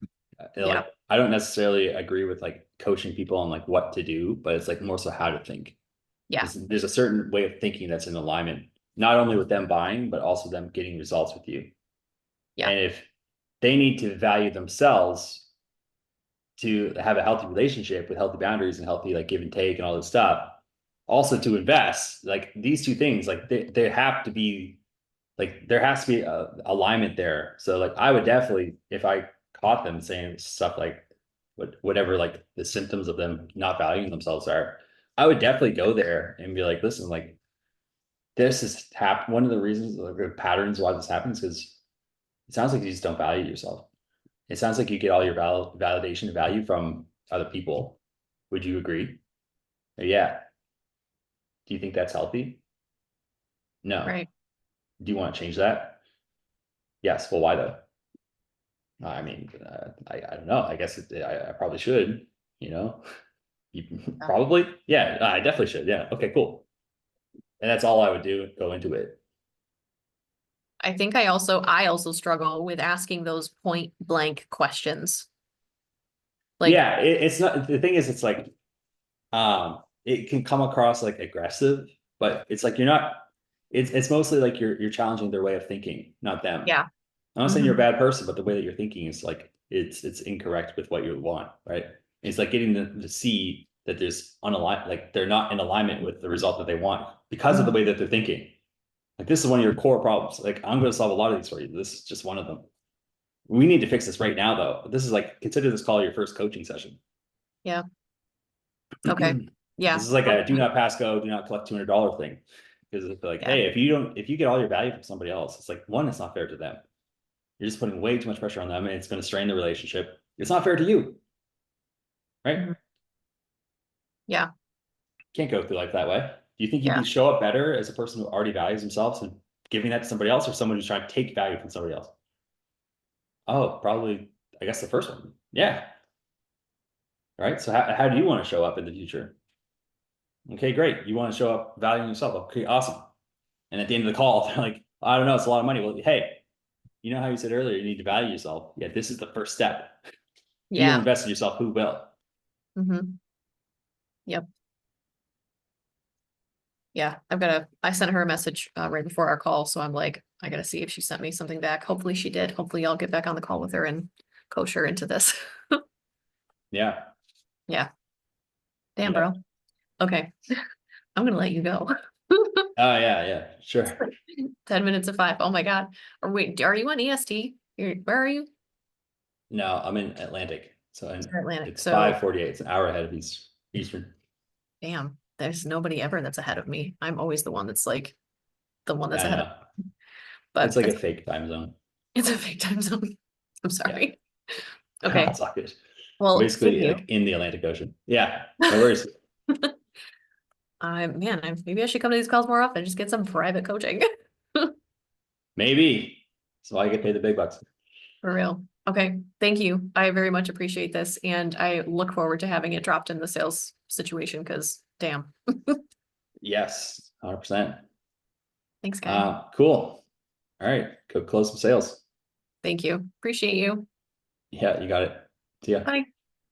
Yeah. Like I don't necessarily agree with like coaching people on like what to do, but it's like more so how to think. Yeah. There's a certain way of thinking that's in alignment, not only with them buying, but also them getting results with you. Yeah. And if they need to value themselves to have a healthy relationship with healthy boundaries and healthy like give and take and all this stuff, also to invest, like these two things, like they have to be like there has to be a alignment there. So like I would definitely, if I caught them saying stuff like whatever like the symptoms of them not valuing themselves are, I would definitely go there and be like, listen, like this is one of the reasons like the patterns why this happens because it sounds like you just don't value yourself. It sounds like you get all your validation and value from other people. Would you agree? Yeah. Do you think that's healthy? No. Right. Do you want to change that? Yes. Well, why though? I mean, I don't know. I guess I probably should, you know, probably. Yeah, I definitely should. Yeah. Okay, cool. And that's all I would do, go into it. I think I also struggle with asking those point blank questions. Like, Yeah, it's not, the thing is, it's like, it can come across like aggressive, but it's like, it's mostly like you're challenging their way of thinking, not them. yeah. I'm not saying you're a Mhm. bad person, but the way that you're thinking is like it's incorrect with what you want, right? It's like getting them to see that there's unaligned, like they're not in alignment with the result that they want because of the way that they're thinking. Like this is one of your core problems. Like I'm going to solve a lot of these for you. This is just one of them. We need to fix this right now, though. This is like consider this call your first coaching session. Yeah. Okay. Yeah. This is like a do not pass go, do not collect $200 thing. Because it's like, Yeah. hey, if you get all your value from somebody else, it's like one, it's not fair to them. You're just putting way too much pressure on them and it's going to strain the relationship. It's not fair to you. Right? Mhm. Yeah. Can't go through life that way. Do you think you Yeah. can show up better as a person who already values themselves and giving that to somebody else or someone who's trying to take value from somebody else? Oh, probably, I guess the first one. Yeah. Right. So how do you want to show up in the future? Okay, great. You want to show up valuing yourself. Okay, awesome. And at the end of the call, they're like, I don't know, it's a lot of money. Well, hey, you know how you said earlier, you need to value yourself. Yeah, this is the first step. If you don't Yeah. invest in yourself, who will? Mm-hmm. Yep. Yeah, I sent her a message right before our call, so I'm like, I gotta see if she sent me something back. Hopefully she did. Hopefully I'll get back on the call with her and coach her into this. Yeah. Yeah. Damn, Yeah. bro. Okay. I'm gonna let you go. Oh, yeah, sure. 10 minutes of 5. Oh my God. Or wait, are you on EST? Where are you? No, I'm in Atlantic. So You're Atlantic. it's So 5:48. It's an hour ahead of Eastern. damn, there's nobody ever that's ahead of me. I'm always the one that's like the one that's I ahead of, know. but It's like a fake time zone. it's a fake time zone. I'm sorry. Okay. It's all good. Well, thank Basically, you. like in the Atlantic Ocean. Yeah, no worries. Maybe I should come to these calls more often, just get some private coaching. Maybe. That's why I get paid the big bucks. For real. Okay, thank you. I very much appreciate this, and I look forward to having it dropped in the sales situation, because damn. Yes, 100%. Thanks, guys. Cool. All right, go close some sales. Thank you. Appreciate you. Yeah, you got it. See ya. Bye.